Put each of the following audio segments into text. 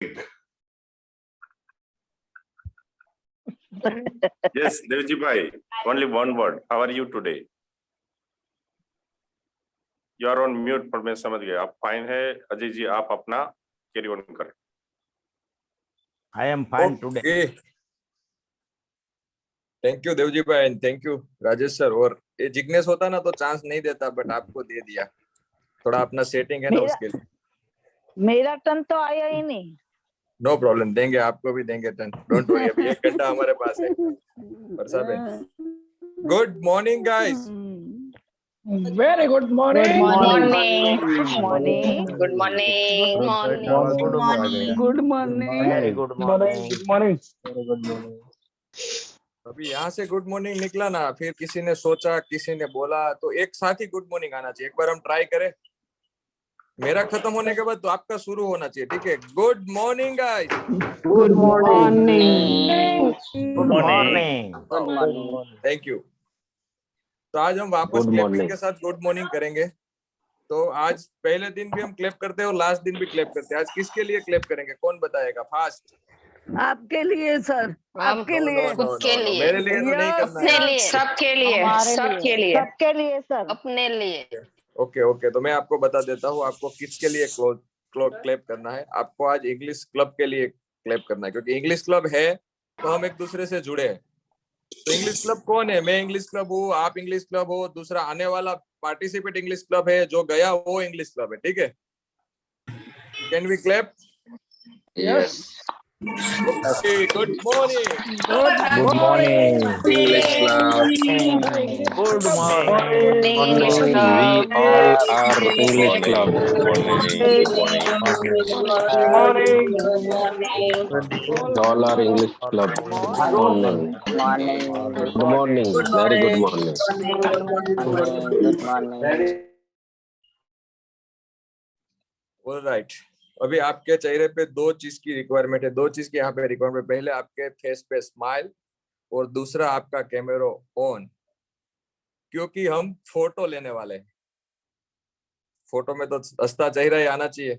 Yes, Devji bhai, only one word. How are you today? You are on mute पर मैं समझ गया आप फाइन है अजय जी आप अपना कैरी ऑन करें. I am fine today. Okay. Thank you Devji भाई and thank you Rajesh sir. और ये जिग्नेश होता ना तो चांस नहीं देता बट आपको दे दिया. थोड़ा अपना सेटिंग है ना उसके लिए. मेरा टर्न तो आया ही नहीं. नो प्रॉब्लम, देंगे आपको भी देंगे टर्न. डोंट वरी, अभी 1 घंटा हमारे पास है. वर्षा बहन, good morning guys. Very good morning. Good morning. Good morning. Good morning. Good morning. Good morning. Very good morning. Good morning. अभी यहाँ से गुड मॉर्निंग निकला ना, फिर किसी ने सोचा, किसी ने बोला, तो एक साथ ही गुड मॉर्निंग आना चाहिए. एक बार हम ट्राई करें. मेरा खत्म होने के बाद तो आपका शुरू होना चाहिए. ठीक है. Good morning guys. Good morning. Good morning. Good morning. Thank you. तो आज हम वापस क्लैपिंग के साथ गुड मॉर्निंग करेंगे. तो आज पहले दिन भी हम क्लैप करते हैं और लास्ट दिन भी क्लैप करते हैं. आज किसके लिए क्लैप करेंगे, कौन बताएगा फास्ट? आपके लिए सर. आपके लिए. खुद के लिए. मेरे लिए तो नहीं करना अपने है. लिए. सबके लिए. सबके लिए. सबके लिए सर. अपने लिए. ओके ओके, तो मैं आपको बता देता हूँ आपको किसके लिए क्लैप करना है. आपको आज इंग्लिश क्लब के लिए क्लैप करना है, क्योंकि इंग्लिश क्लब है तो हम एक दूसरे से जुड़े हैं. तो इंग्लिश क्लब कौन है? मैं इंग्लिश क्लब हूँ, आप इंग्लिश क्लब हो, दूसरा आने वाला पार्टिसिपेट इंग्लिश क्लब है, जो गया वो इंग्लिश क्लब है. ठीक है. Can we clap? Yes. Okay, good morning. Good morning. English club. Good morning. English We club. all are English club. Good morning. Good morning. All are English club. Morning. Good morning. Very good morning. Good morning. All right. अभी आपके चेहरे पे दो चीज की requirement है. दो चीज की यहाँ पे रिक्वायरमेंट. पहले आपके फेस पे स्माइल और दूसरा आपका कैमरा ऑन, क्योंकि हम फोटो लेने वाले हैं. फोटो में तो हंसता चेहरा ही आना चाहिए.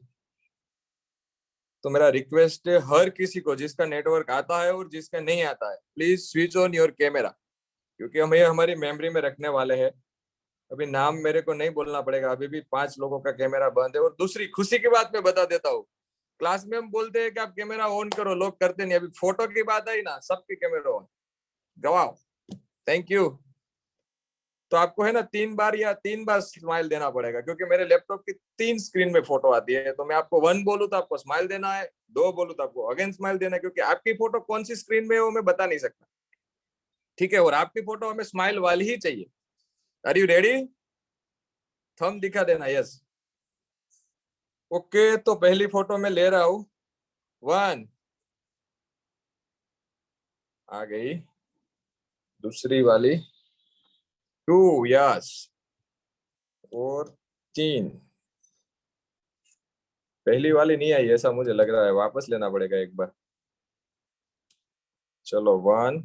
तो मेरा रिक्वेस्ट है हर किसी को जिसका नेटवर्क आता है और जिसका नहीं आता है, please switch on your camera, क्योंकि हम ये हमारी मेमोरी में रखने वाले हैं. अभी नाम मेरे को नहीं बोलना पड़ेगा. अभी भी 5 लोगों का कैमरा बंद है. और दूसरी खुशी की बात मैं बता देता हूँ, क्लास में हम बोलते हैं कि आप कैमरा ऑन करो, लोग करते नहीं. अभी फोटो की बात आई ना, सबके कैमरा ऑन. गवाओ. Thank you. तो आपको है ना 3 बार स्माइल देना पड़ेगा, क्योंकि मेरे लैपटॉप की 3 स्क्रीन में फोटो आती है. तो मैं आपको 1 बोलूं तो आपको स्माइल देना है, 2 बोलूं तो आपको अगेन स्माइल देना है, क्योंकि आपकी फोटो कौन सी स्क्रीन में है वो मैं बता नहीं सकता. ठीक है. और आपकी फोटो हमें स्माइल वाली ही चाहिए. Are you ready? थंब दिखा देना. यस. ओके. तो पहली फोटो में ले रहा हूं. 1 आ गई. दूसरी वाली 2. यस. और 3. पहली वाली नहीं आई ऐसा मुझे लग रहा है, वापस लेना पड़ेगा एक बार. चलो 1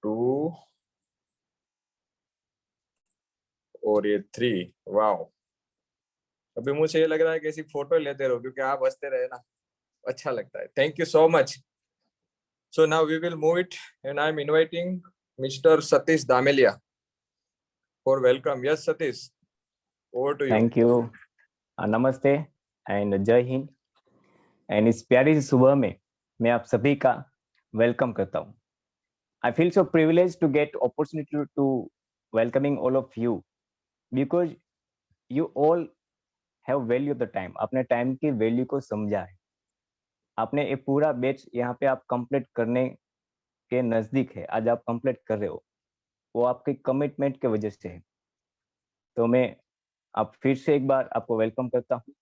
2 और ये 3. वाओ. अभी मुझे ये लग रहा है कि ऐसी फोटो लेते रहो, क्योंकि आप हंसते रहे ना, अच्छा लगता है. Thank you so much. So now we will move it, and I am inviting Mr. Satish Damelia for welcome. Yes, Satish, over to you. Thank you. नमस्ते एंड जय हिंद. एंड इस प्यारी सी सुबह में मैं आप सभी का वेलकम करता हूँ. I feel so privilege to get opportunity to welcoming all of you, because you all have value the time. आपने टाइम की वैल्यू को समझा है. आपने एक पूरा बैच यहाँ पे आप कंप्लीट करने के नजदीक है. आज आप कंप्लीट कर रहे हो, वो आपके कमिटमेंट के वजह से है. तो मैं आप फिर से एक बार आपको वेलकम करता हूँ.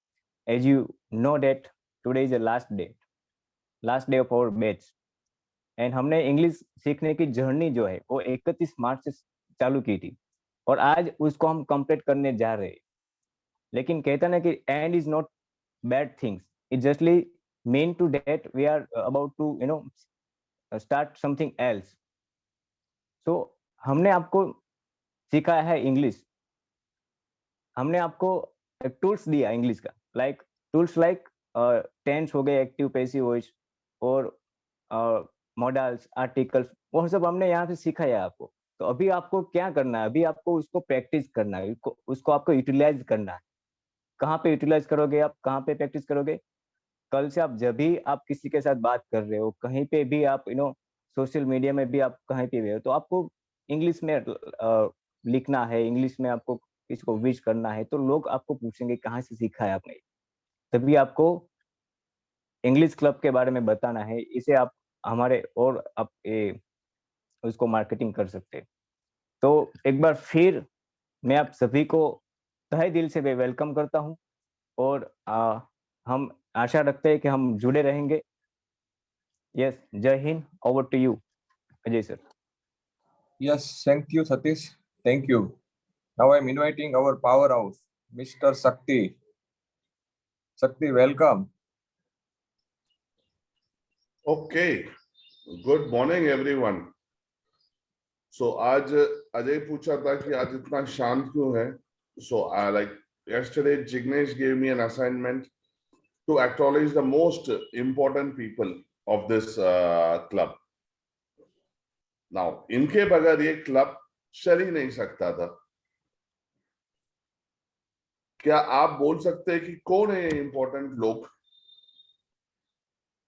As you know that today is the last day of our batch. And हमने इंग्लिश सीखने की जर्नी जो है वो 31 मार्च से चालू की थी, और आज उसको हम कंप्लीट करने जा रहे हैं. लेकिन कहता ना कि and is not bad things, it justly mean to that we are about to start something else. So हमने आपको सिखाया है इंग्लिश. हमने आपको एक टूल्स दिया इंग्लिश का, लाइक टूल्स लाइक टेंस हो गए, एक्टिव पैसिव वॉइस और मॉडल्स, आर्टिकल्स, वो सब हमने यहाँ से सीखा है आपको। तो अभी आपको क्या करना है, अभी आपको उसको प्रैक्टिस करना है, उसको आपको यूटिलाइज करना है। कहाँ पे यूटिलाइज करोगे आप, कहाँ पे प्रैक्टिस करोगे? कल से आप जब भी आप किसी के साथ बात कर रहे हो, कहीं पे भी आप सोशल मीडिया में भी आप कहीं पे भी हो, तो आपको इंग्लिश में लिखना है, इंग्लिश में आपको किसी को विश करना है, तो लोग आपको पूछेंगे कहाँ से सीखा है आपने। तभी आपको इंग्लिश क्लब के बारे में बताना है, इसे आप हमारे और आप उसको मार्केटिंग कर सकते हैं। तो एक बार फिर मैं आप सभी को तहे दिल से वेलकम करता हूं और हम आशा रखते हैं कि हम जुड़े रहेंगे। यस, जय हिंद। Over to you Ajay sir. Yes, thank you, Satish. Thank you. Now I'm inviting our powerhouse, Mr. Sakti. Sakti, welcome. Okay. Good morning, everyone. So आज अजय पूछा था कि आज इतना शांत क्यों है? So like yesterday, Jignesh gave me an assignment to acknowledge the most important people of this club. Now, इनके बगैर ये क्लब चल ही नहीं सकता था। क्या आप बोल सकते हैं कि कौन है इंपॉर्टेंट लोग?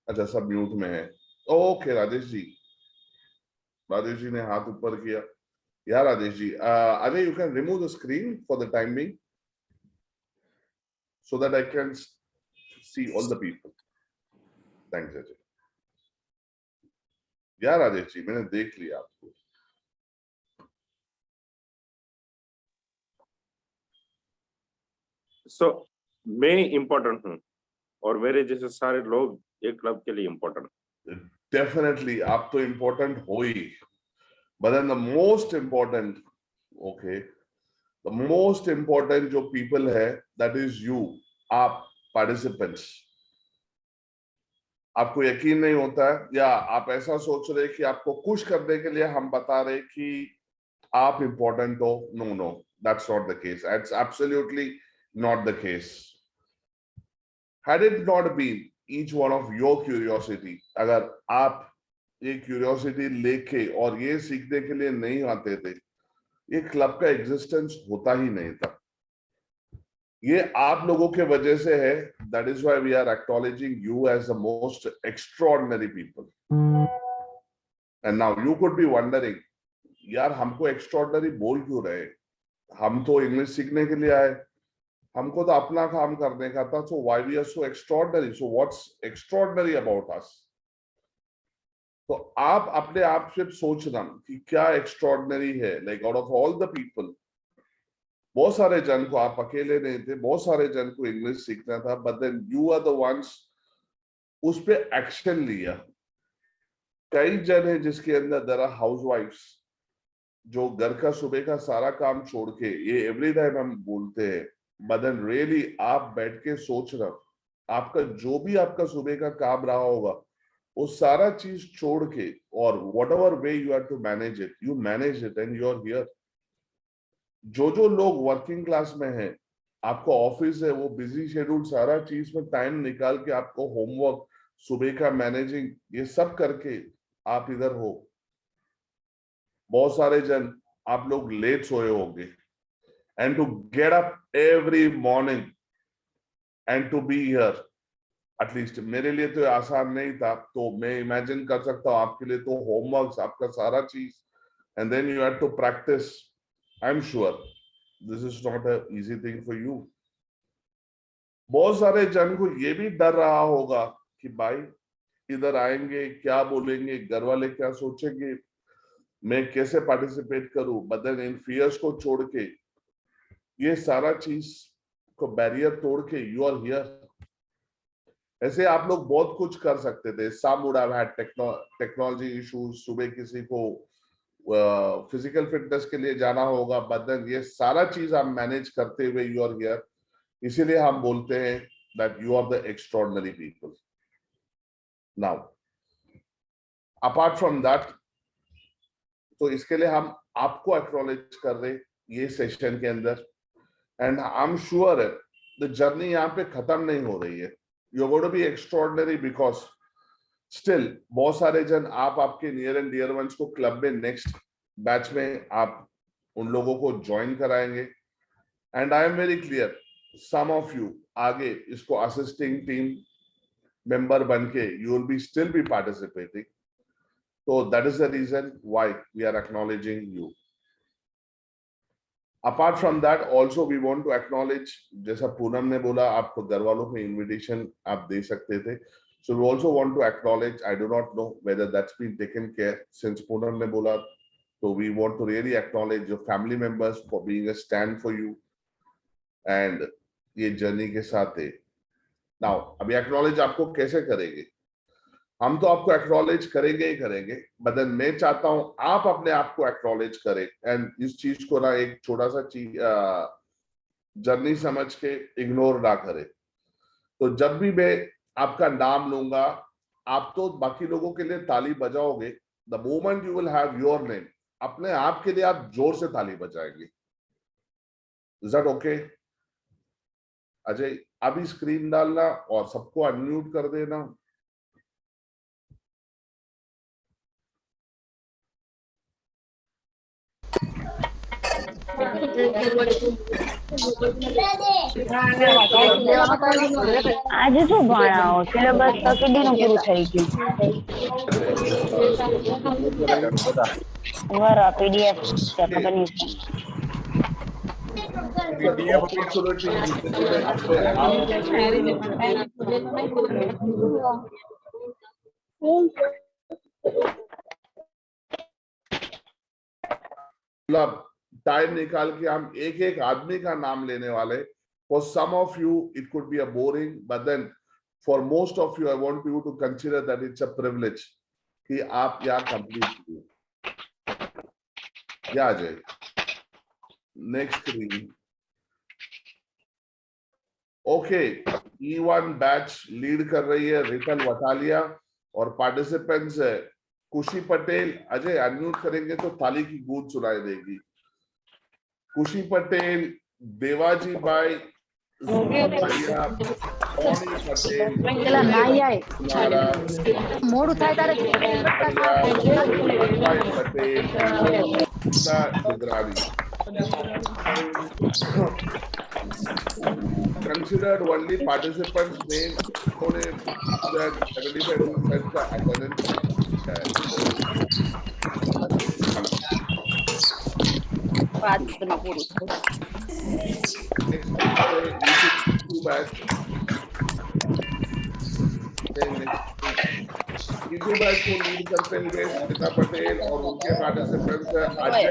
अच्छा, सब म्यूट में है। ओके, राजेश जी। राजेश जी ने हाथ ऊपर किया। या Rajesh ji, Ajay, you can remove the screen for the time being so that I can see all the people. Thanks, Ajay. या राजेश जी, मैंने देख लिया आपको। सो मैं इम्पोर्टेंट हूँ और मेरे जैसे सारे लोग एक क्लब के लिए इम्पोर्टेंट। डेफिनेटली आप तो इम्पोर्टेंट हो ही, but then the most important, okay, the most important जो people है, that is you, आप participants। आपको यकीन नहीं होता है या आप ऐसा सोच रहे कि आपको खुश करने के लिए हम बता रहे कि आप इम्पोर्टेंट हो। No no, that's not the case. It's absolutely not the case. Had it not been each one of your curiosity, अगर आप ये क्यूरियोसिटी लेके और ये सीखने के लिए नहीं आते थे, ये क्लब का एग्जिस्टेंस होता ही नहीं था। ये आप लोगों के वजह से है। That is why we are acknowledging you as the most extraordinary people. And now you could be wondering, यार हमको एक्स्ट्रॉर्डिनरी बोल क्यों रहे? हम तो इंग्लिश सीखने के लिए आए, हमको तो अपना काम करने का था। So why we are so extraordinary? So what's extraordinary about us? तो आप अपने आप से सोचना कि क्या एक्स्ट्रॉर्डिनरी है। Like out of all the people, बहुत सारे जन को, आप अकेले नहीं थे, बहुत सारे जन को इंग्लिश सीखना था, but then you are the ones उस पे एक्शन लिया। कई जन है जिसके अंदर देयर आर हाउसवाइफ्स जो घर का सुबह का सारा काम छोड़ के, ये एवरी टाइम हम बोलते हैं, बट देन रियली आप बैठ के सोचना, आपका जो भी आपका सुबह का काम रहा होगा वो सारा चीज छोड़ के, और whatever way you have to manage it, you manage it and you are here. जो लोग वर्किंग क्लास में है, आपको ऑफिस है, वो बिजी शेड्यूल, सारा चीज में टाइम निकाल के आपको होमवर्क, सुबह का मैनेजिंग, ये सब करके आप इधर हो। बहुत सारे जन आप लोग लेट सोए होंगे, and to get up every morning and to be here, at least मेरे लिए तो आसान नहीं था। तो मैं इमेजिन कर सकता हूँ आपके लिए तो होमवर्क, आपका सारा चीज, and then you have to practise. I'm sure this is not an easy thing for you. बहुत सारे जन को ये भी डर रहा होगा कि भाई इधर आएंगे क्या बोलेंगे, घर वाले क्या सोचेंगे, मैं कैसे पार्टिसिपेट करूं। बट देन इन फियर्स को छोड़ के, ये सारा चीज को बैरियर तोड़ के यू आर हियर। ऐसे आप लोग बहुत कुछ कर सकते थे। Some would have had technology issues, सुबह किसी को फिजिकल फिटनेस के लिए जाना होगा, बट देन ये सारा चीज आप मैनेज करते हुए यू आर हियर। इसीलिए हम बोलते हैं that you are the extraordinary people. Now apart from that, तो इसके लिए हम आपको एक्नॉलेज कर रहे ये सेशन के अंदर, and I am sure the journey यहाँ पे खत्म नहीं हो रही है. You're going to be extraordinary because still बहुत सारे जन आप आपके near and dear ones को क्लब में next बैच में आप उन लोगों को ज्वाइन कराएंगे. And I am very clear, some of you आगे इसको assisting team member बन के you will be still be participating. So that is the reason why we are acknowledging you. Apart from that, also we want to acknowledge, जैसा पूनम ने बोला, आपको घर वालों को invitation आप दे सकते थे. So we also want to acknowledge, I do not know whether that's been taken care since Poonam ने बोला. So we want to really acknowledge your family members for being a stand for you and ये journey के साथ है. Now, अभी acknowledge आपको कैसे करेंगे? हम तो आपको acknowledge करेंगे ही करेंगे, but then मैं चाहता हूं आप अपने आप को acknowledge करें and इस चीज को ना एक छोटा सा चीज जर्नी समझ के इग्नोर ना करें. तो जब भी मैं आपका नाम लूंगा, आप तो बाकी लोगों के लिए ताली बजाओगे. The moment you will have your name, अपने आप के लिए आप जोर से ताली बजाएंगे. Is that okay? अजय, अभी स्क्रीन डालना और सबको अनम्यूट कर देना. આજે શું ભણાવો? સિલેબસ તો કેટલીનું પૂરું થઈ ગયું? બરાબર, PDF ખબર નહીં. मतलब टाइम निकाल के हम एक एक आदमी का नाम लेने वाले. For some of you it could be a boring, but then for most of you I want you to consider that it's a privilege कि आप यहाँ कंप्लीट किए. क्या जाए next reading. Okay, E1 batch lead कर रही है रितल वटालिया और पार्टिसिपेंट्स है खुशी पटेल. अजय अनम्यूट करेंगे तो ताली की गूंज सुनाई देगी. खुशी पटेल, देवाजी बाई, મોડું થાય તારે considered only participants name that attendance. बैच को लीड करते हुए स्मिता पटेल और उनके participants Ajay,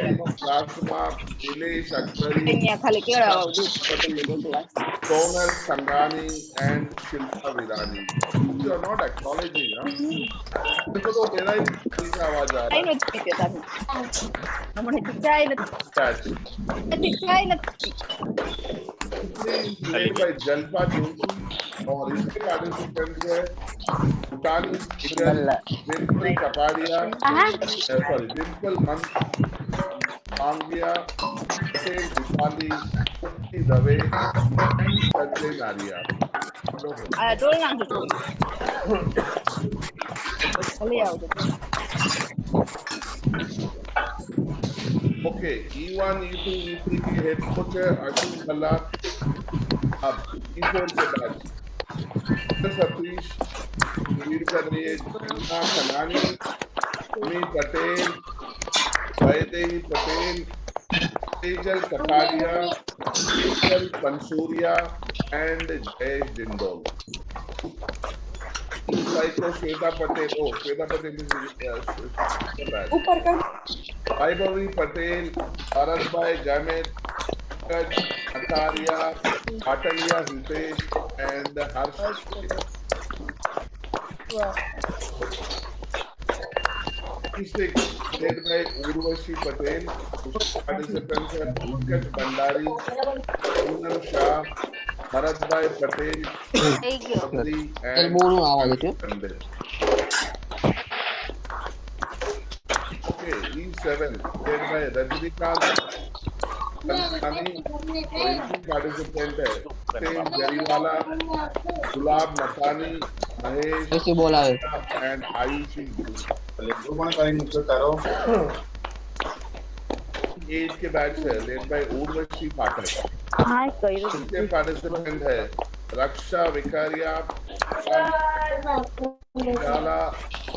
Rajkumar, Dilesh Akhtari, Sonal Sangani and Shilpa Virani. You are not acknowledging, huh? देखो तो मेरा ही आवाज आ रहा है. by जल्पा जोशी और इसके पार्टिसिपेंट्स है भूटानी डिम्पल कपाड़िया, सॉरी डिम्पल मांगिया, दीपाली, दवे, संजय नारिया. ओके, E1, E2, E3 की हेड कोच है अर्जुन भल्ला. अब E4 के बाद सतीश लीड कर रही है जमुना खनानी, अमित पटेल, वैदेही पटेल, तेजल कटारिया, तेजल पंसूरिया एंड जयेश डिंडोल. को श्वेता पटेल, श्वेता पटेल ऊपर का वैभवी पटेल, भरत भाई Gamit, Kataria, Pataliya Hitesh and Harsh. led by Urvashi Patel, participants are Pankaj Bandari, Poonam Shah, Bharat Bhai Patel, Sabri and Pandit. Okay, E7 led by Rajnikant, participant है जरीवाला, गुलाब मकानी, महेश कैसे बोला है एंड आयुषी एज के बैच है लेड बाय उर्वशी पाठक। हाँ कई इसके पार्टिसिपेंट है रक्षा विकारिया, जाला,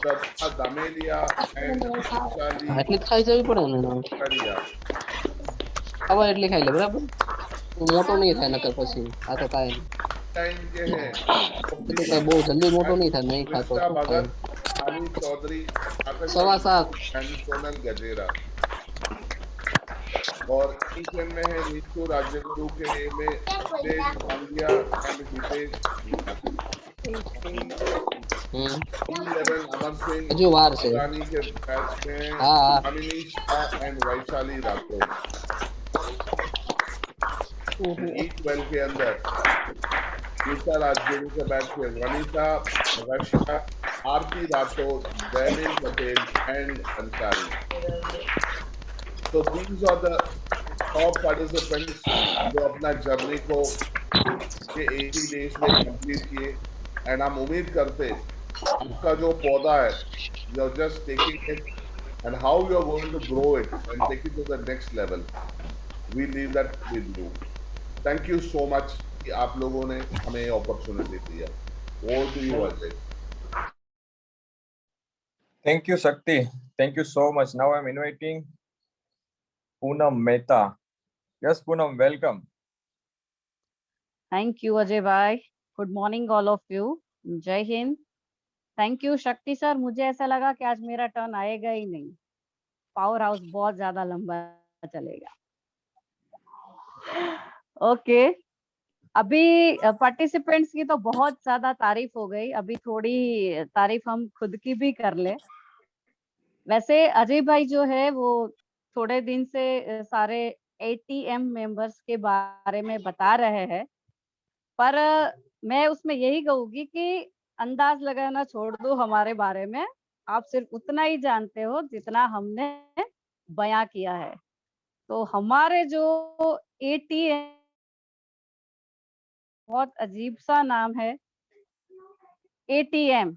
दत्ता दमेलिया एंड विशाली એટલે ખાઈ જવી પડે ને विकारिया। ખાવા એટલે ખાઈ લે બરાબર મોટો નહીં થાય નકર પછી આ તો કાંઈ टाइम के हैं તો કાંઈ બહુ જલ્દી મોટો નહીં થાય નહીં ખાતો कृष्णा તો भगत, ખાય। आनू चौधरी, आकाश 7:15 एंड सोनल गजेरा। और टीचर में है नीतू राजगुरु के ए में अखिलेश मांगिया एंड हितेश लेवल अमर सिंह હજુ વાર છે रानी के बैच में હા હા अमिनी शाह एंड वैशाली राठौर। E12 के अंदर गीता राजगुरु के बैच में Vanita, Raksha, Aarti Rathore, Jaimin Patel and Ansari. So these are the top participants जो अपना जर्नी को के 80 डेज में कंप्लीट किए एंड हम उम्मीद करते आपका जो पौधा है you are just taking it and how you are going to grow it and take it to the next level. We leave that with you. Thank you so much कि आप लोगों ने हमें ये अपॉर्चुनिटी दिया। Over to you Ajay. Thank you, Shakti. Thank you so much. Now I'm inviting Poonam Mehta. Yes, Poonam, welcome. Thank you, Ajay bhai. Good morning, all of you. Jai Hind. Thank you, Shakti sir. मुझे ऐसा लगा कि आज मेरा turn आएगा ही नहीं। Power house बहुत ज्यादा लंबा चलेगा। ओके अभी पार्टिसिपेंट्स की तो बहुत ज्यादा तारीफ हो गई, अभी थोड़ी तारीफ हम खुद की भी कर ले। वैसे अजय भाई जो है वो थोड़े दिन से सारे ATM मेंबर्स के बारे में बता रहे हैं, पर मैं उसमें यही कहूंगी कि अंदाज लगाना छोड़ दो हमारे बारे में। आप सिर्फ उतना ही जानते हो जितना हमने बयां किया है। तो हमारे जो ATM बहुत अजीब सा नाम है ATM।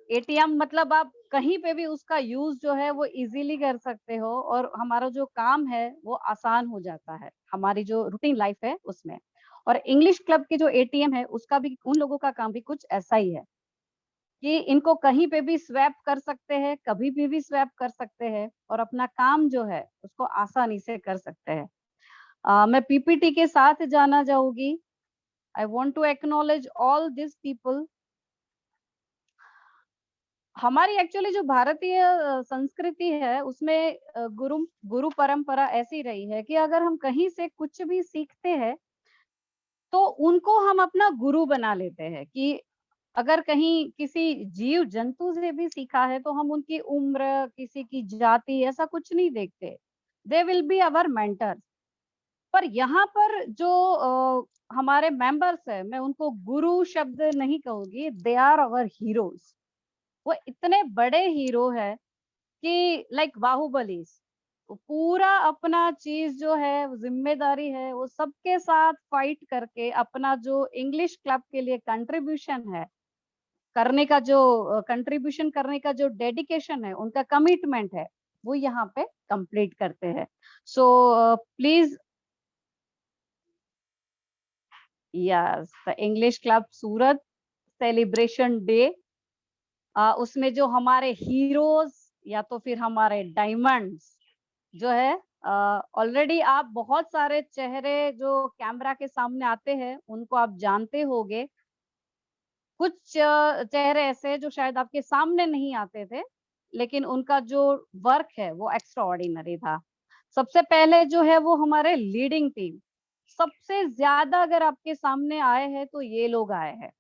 ATM मतलब आप कहीं पे भी उसका यूज जो है वो इजीली कर सकते हो और हमारा जो काम है वो आसान हो जाता है, हमारी जो रूटीन लाइफ है उसमें। और इंग्लिश क्लब की जो ATM है उसका भी उन लोगों का काम भी कुछ ऐसा ही है कि इनको कहीं पे भी स्वैप कर सकते हैं, कभी भी स्वैप कर सकते हैं और अपना काम जो है उसको आसानी से कर सकते हैं। मैं PPT के साथ जाना चाहूंगी। I want to acknowledge all this people. हमारी एक्चुअली जो भारतीय संस्कृति है उसमें गुरु परंपरा ऐसी रही है कि अगर हम कहीं से कुछ भी सीखते हैं तो उनको हम अपना गुरु बना लेते हैं। कि अगर कहीं किसी जीव जंतु से भी सीखा है तो हम उनकी उम्र, किसी की जाति ऐसा कुछ नहीं देखते। They will be our mentors. पर यहाँ पर जो हमारे मेंबर्स है, मैं उनको गुरु शब्द नहीं कहूंगी, दे आर अवर हीरोज। वो इतने बड़े हीरो है कि लाइक बाहुबली, पूरा अपना चीज जो है वो जिम्मेदारी है वो सबके साथ फाइट करके अपना जो इंग्लिश क्लब के लिए कंट्रीब्यूशन है करने का, जो कंट्रीब्यूशन करने का जो डेडिकेशन है, उनका कमिटमेंट है, वो यहाँ पे कंप्लीट करते हैं। So please yes, the English club Surat celebration day, उसमें जो हमारे हीरोज या तो फिर हमारे डायमंड्स जो है, ऑलरेडी आप बहुत सारे चेहरे जो कैमरा के सामने आते हैं उनको आप जानते होंगे। कुछ चेहरे ऐसे जो शायद आपके सामने नहीं आते थे, लेकिन उनका जो वर्क है वो एक्स्ट्रा ऑर्डिनरी था। सबसे पहले जो है वो हमारे लीडिंग टीम, सबसे ज्यादा अगर आपके सामने आए हैं तो ये लोग आए हैं।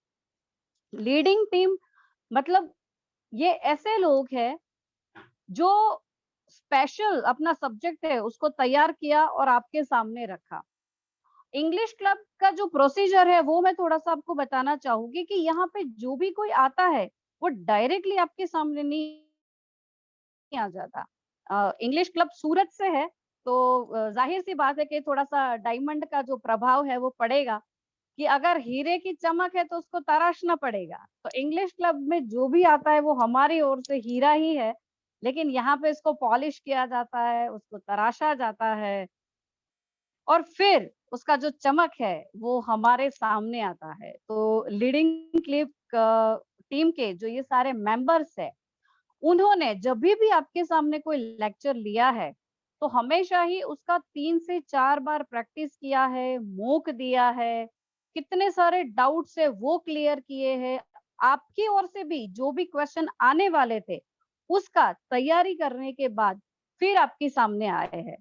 लीडिंग टीम मतलब ये ऐसे लोग हैं जो स्पेशल अपना सब्जेक्ट है उसको तैयार किया और आपके सामने रखा। इंग्लिश क्लब का जो प्रोसीजर है वो मैं थोड़ा सा आपको बताना चाहूंगी कि यहाँ पे जो भी कोई आता है वो डायरेक्टली आपके सामने नहीं आ जाता। इंग्लिश क्लब सूरत से है तो जाहिर सी बात है कि थोड़ा सा डायमंड का जो प्रभाव है वो पड़ेगा, कि अगर हीरे की चमक है तो उसको तराशना पड़ेगा। तो इंग्लिश क्लब में जो भी आता है वो हमारी ओर से हीरा ही है, लेकिन यहाँ पे इसको पॉलिश किया जाता है, उसको तराशा जाता है और फिर उसका जो चमक है वो हमारे सामने आता है। तो लीडिंग क्लिप टीम के जो ये सारे मेंबर्स है, उन्होंने जब भी आपके सामने कोई लेक्चर लिया है तो हमेशा ही उसका 3 से 4 बार प्रैक्टिस किया है, मॉक दिया है, कितने सारे डाउट्स है वो क्लियर किए हैं। आपकी ओर से भी जो भी क्वेश्चन आने वाले थे उसका तैयारी करने के बाद फिर आपके सामने आए हैं।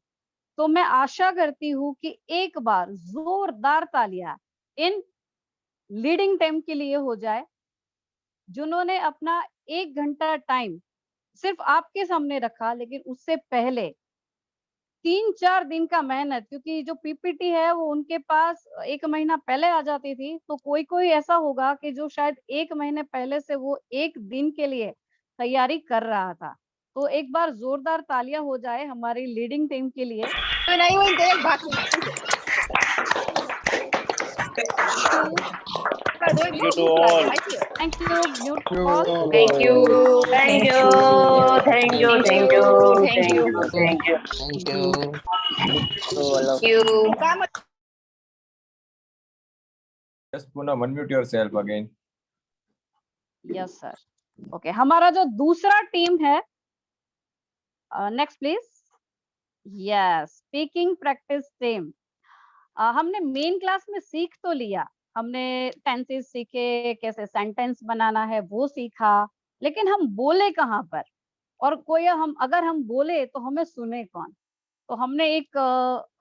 तो मैं आशा करती हूँ कि एक बार जोरदार तालियां इन लीडिंग टीम के लिए हो जाए, जिन्होंने अपना 1 घंटा टाइम सिर्फ आपके सामने रखा, लेकिन उससे पहले 3-4 दिन का मेहनत, क्योंकि जो पीपीटी है वो उनके पास 1 महीना पहले आ जाती थी, तो कोई ऐसा होगा कि जो शायद 1 महीने पहले से वो 1 दिन के लिए तैयारी कर रहा था। तो एक बार जोरदार तालियां हो जाए हमारी लीडिंग टीम के लिए। Thank you to all. Thank you. Mute pause. Thank you. Thank you. Thank you. Thank you. Thank you. Thank you. Thank you. Thank you. Just Poonam, unmute yourself again. Yes sir. Okay, हमारा जो दूसरा team है, next please. Yes, speaking practice team. हमने main class में सीख तो लिया, हमने टेंसेस सीखे, कैसे सेंटेंस बनाना है वो सीखा, लेकिन हम बोले कहाँ पर, और अगर हम बोले तो हमें सुने कौन। तो हमने एक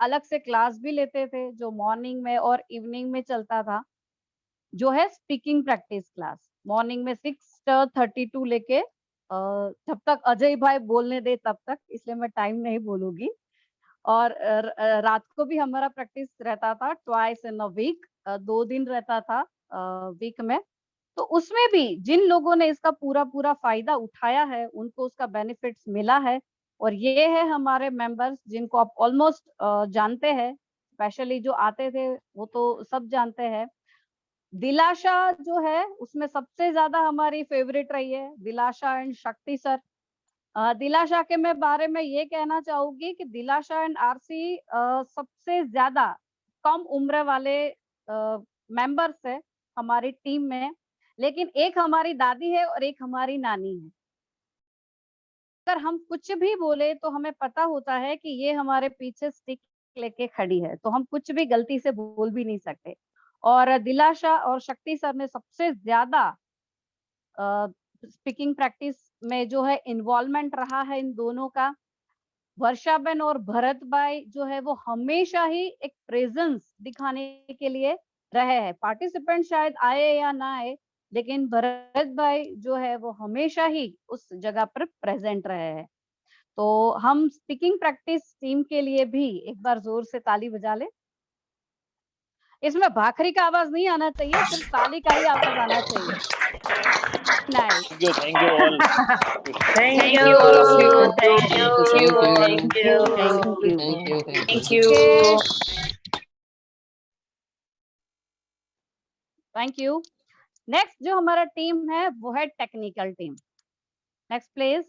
अलग से क्लास भी लेते थे जो मॉर्निंग में और इवनिंग में चलता था, जो है स्पीकिंग प्रैक्टिस क्लास। मॉर्निंग में 6:32 लेके जब तक अजय भाई बोलने दे तब तक, इसलिए मैं टाइम नहीं बोलूंगी। और रात को भी हमारा प्रैक्टिस रहता था, ट्वाइस इन अ वीक, 2 दिन रहता था वीक में। तो उसमें भी जिन लोगों ने इसका पूरा फायदा उठाया है उनको उसका बेनिफिट्स मिला है, और ये है हमारे मेंबर्स जिनको आप ऑलमोस्ट जानते हैं, स्पेशली जो आते थे वो तो सब जानते हैं। दिलाशा जो है उसमें सबसे ज्यादा हमारी फेवरेट रही है, दिलाशा एंड शक्ति सर। दिलाशा के मैं बारे में ये कहना चाहूंगी कि दिलाशा एंड आरसी सबसे ज्यादा कम उम्र वाले मेंबर्स है हमारी टीम में, लेकिन एक हमारी दादी है और एक हमारी नानी है। अगर हम कुछ भी बोले तो हमें पता होता है कि ये हमारे पीछे स्टिक लेके खड़ी है, तो हम कुछ भी गलती से बोल भी नहीं सकते। और दिलाशा और शक्ति सर ने सबसे ज्यादा स्पीकिंग प्रैक्टिस में जो है इन्वॉल्वमेंट रहा है इन दोनों का। वर्षा बहन और भरत भाई जो है वो हमेशा ही एक प्रेजेंस दिखाने के लिए रहे हैं। पार्टिसिपेंट शायद आए या ना आए, लेकिन भरत भाई जो है वो हमेशा ही उस जगह पर प्रेजेंट रहे हैं। तो हम स्पीकिंग प्रैक्टिस टीम के लिए भी एक बार जोर से ताली बजा ले। इसमें भाखरी का आवाज नहीं आना चाहिए, सिर्फ ताली का ही आवाज आना चाहिए। Nice. Thank you all. Thank you all of you. Thank you. Thank you. Thank you. Thank you. Thank you. Thank you. Next जो हमारा टीम है वो है टेक्निकल टीम। Next please.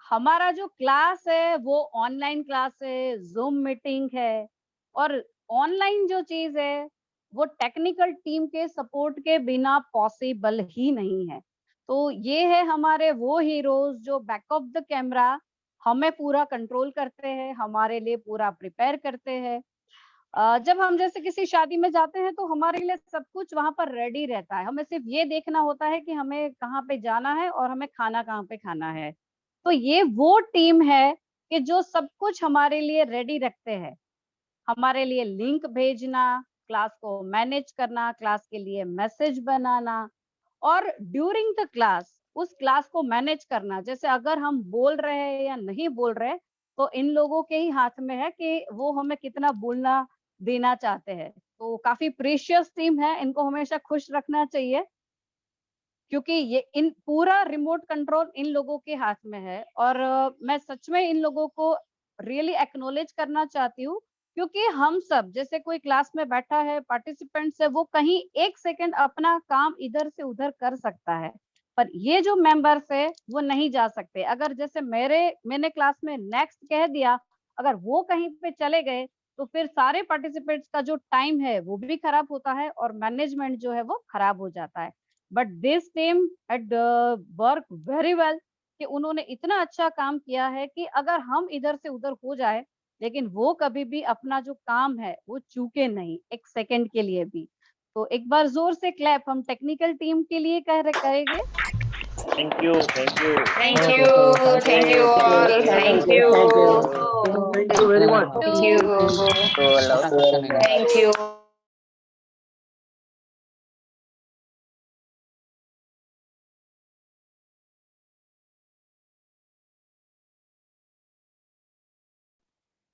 हमारा जो क्लास है वो ऑनलाइन क्लास है, जूम मीटिंग है, और ऑनलाइन जो चीज है वो टेक्निकल टीम के सपोर्ट के बिना पॉसिबल ही नहीं है। तो ये है हमारे वो हीरोज जो बैक ऑफ द कैमरा हमें पूरा कंट्रोल करते हैं, हमारे लिए पूरा प्रिपेयर करते हैं। जब हम जैसे किसी शादी में जाते हैं तो हमारे लिए सब कुछ वहां पर रेडी रहता है, हमें सिर्फ ये देखना होता है कि हमें कहाँ पे जाना है और हमें खाना कहाँ पे खाना है। तो ये वो टीम है कि जो सब कुछ हमारे लिए रेडी रखते हैं, हमारे लिए लिंक भेजना, क्लास को मैनेज करना, क्लास के लिए मैसेज बनाना, और ड्यूरिंग द क्लास उस क्लास को मैनेज करना। जैसे अगर हम बोल रहे हैं या नहीं बोल रहे, तो इन लोगों के ही हाथ में है कि वो हमें कितना बोलना देना चाहते हैं। तो काफी प्रीशियस टीम है, इनको हमेशा खुश रखना चाहिए क्योंकि ये इन पूरा रिमोट कंट्रोल इन लोगों के हाथ में है। और मैं सच में इन लोगों को रियली एक्नॉलेज करना चाहती हूँ, क्योंकि हम सब जैसे कोई क्लास में बैठा है, पार्टिसिपेंट्स है, वो कहीं 1 सेकंड अपना काम इधर से उधर कर सकता है, पर ये जो मेंबर्स है वो नहीं जा सकते। अगर जैसे मैंने क्लास में नेक्स्ट कह दिया, अगर वो कहीं पे चले गए तो फिर सारे पार्टिसिपेंट्स का जो टाइम है वो भी खराब होता है और मैनेजमेंट जो है वो खराब हो जाता है। But this team had work very well, कि उन्होंने इतना अच्छा काम किया है कि अगर हम इधर से उधर हो जाए, लेकिन वो कभी भी अपना जो काम है वो चूके नहीं 1 सेकंड के लिए भी। तो एक बार जोर से क्लैप हम टेक्निकल टीम के लिए करेंगे। Thank you. Thank you. Thank you. Thank you all. Thank you. Thank you very much. Thank you. Thank you.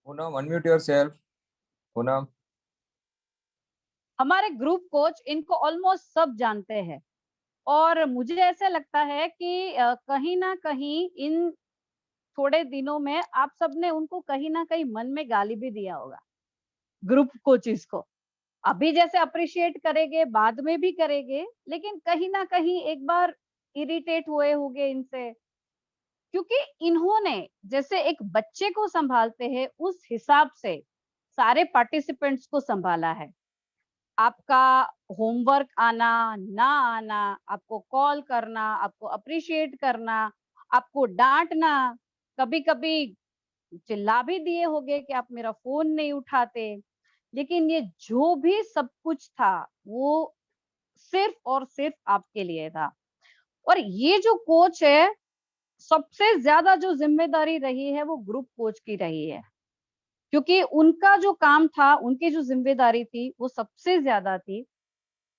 Poonam, unmute yourself. Poonam. हमारे ग्रुप कोच इनको ऑलमोस्ट सब जानते हैं, और मुझे ऐसा लगता है कि कहीं ना कहीं इन थोड़े दिनों में आप सबने उनको कहीं ना कहीं मन में गाली भी दिया होगा, ग्रुप कोचेस को। अभी जैसे अप्रिशिएट करेंगे, बाद में भी करेंगे, लेकिन कहीं ना कहीं एक बार इरिटेट हुए होंगे इनसे, क्योंकि इन्होंने जैसे एक बच्चे को संभालते हैं उस हिसाब से सारे पार्टिसिपेंट्स को संभाला है। आपका होमवर्क आना ना आना, आपको कॉल करना, आपको अप्रिशिएट करना, आपको डांटना, कभी कभी चिल्ला भी दिए होंगे कि आप मेरा फोन नहीं उठाते, लेकिन ये जो भी सब कुछ था वो सिर्फ और सिर्फ आपके लिए था। और ये जो कोच है, सबसे ज्यादा जो जिम्मेदारी रही है वो ग्रुप कोच की रही है, क्योंकि उनका जो काम था, उनकी जो जिम्मेदारी थी वो सबसे ज्यादा थी।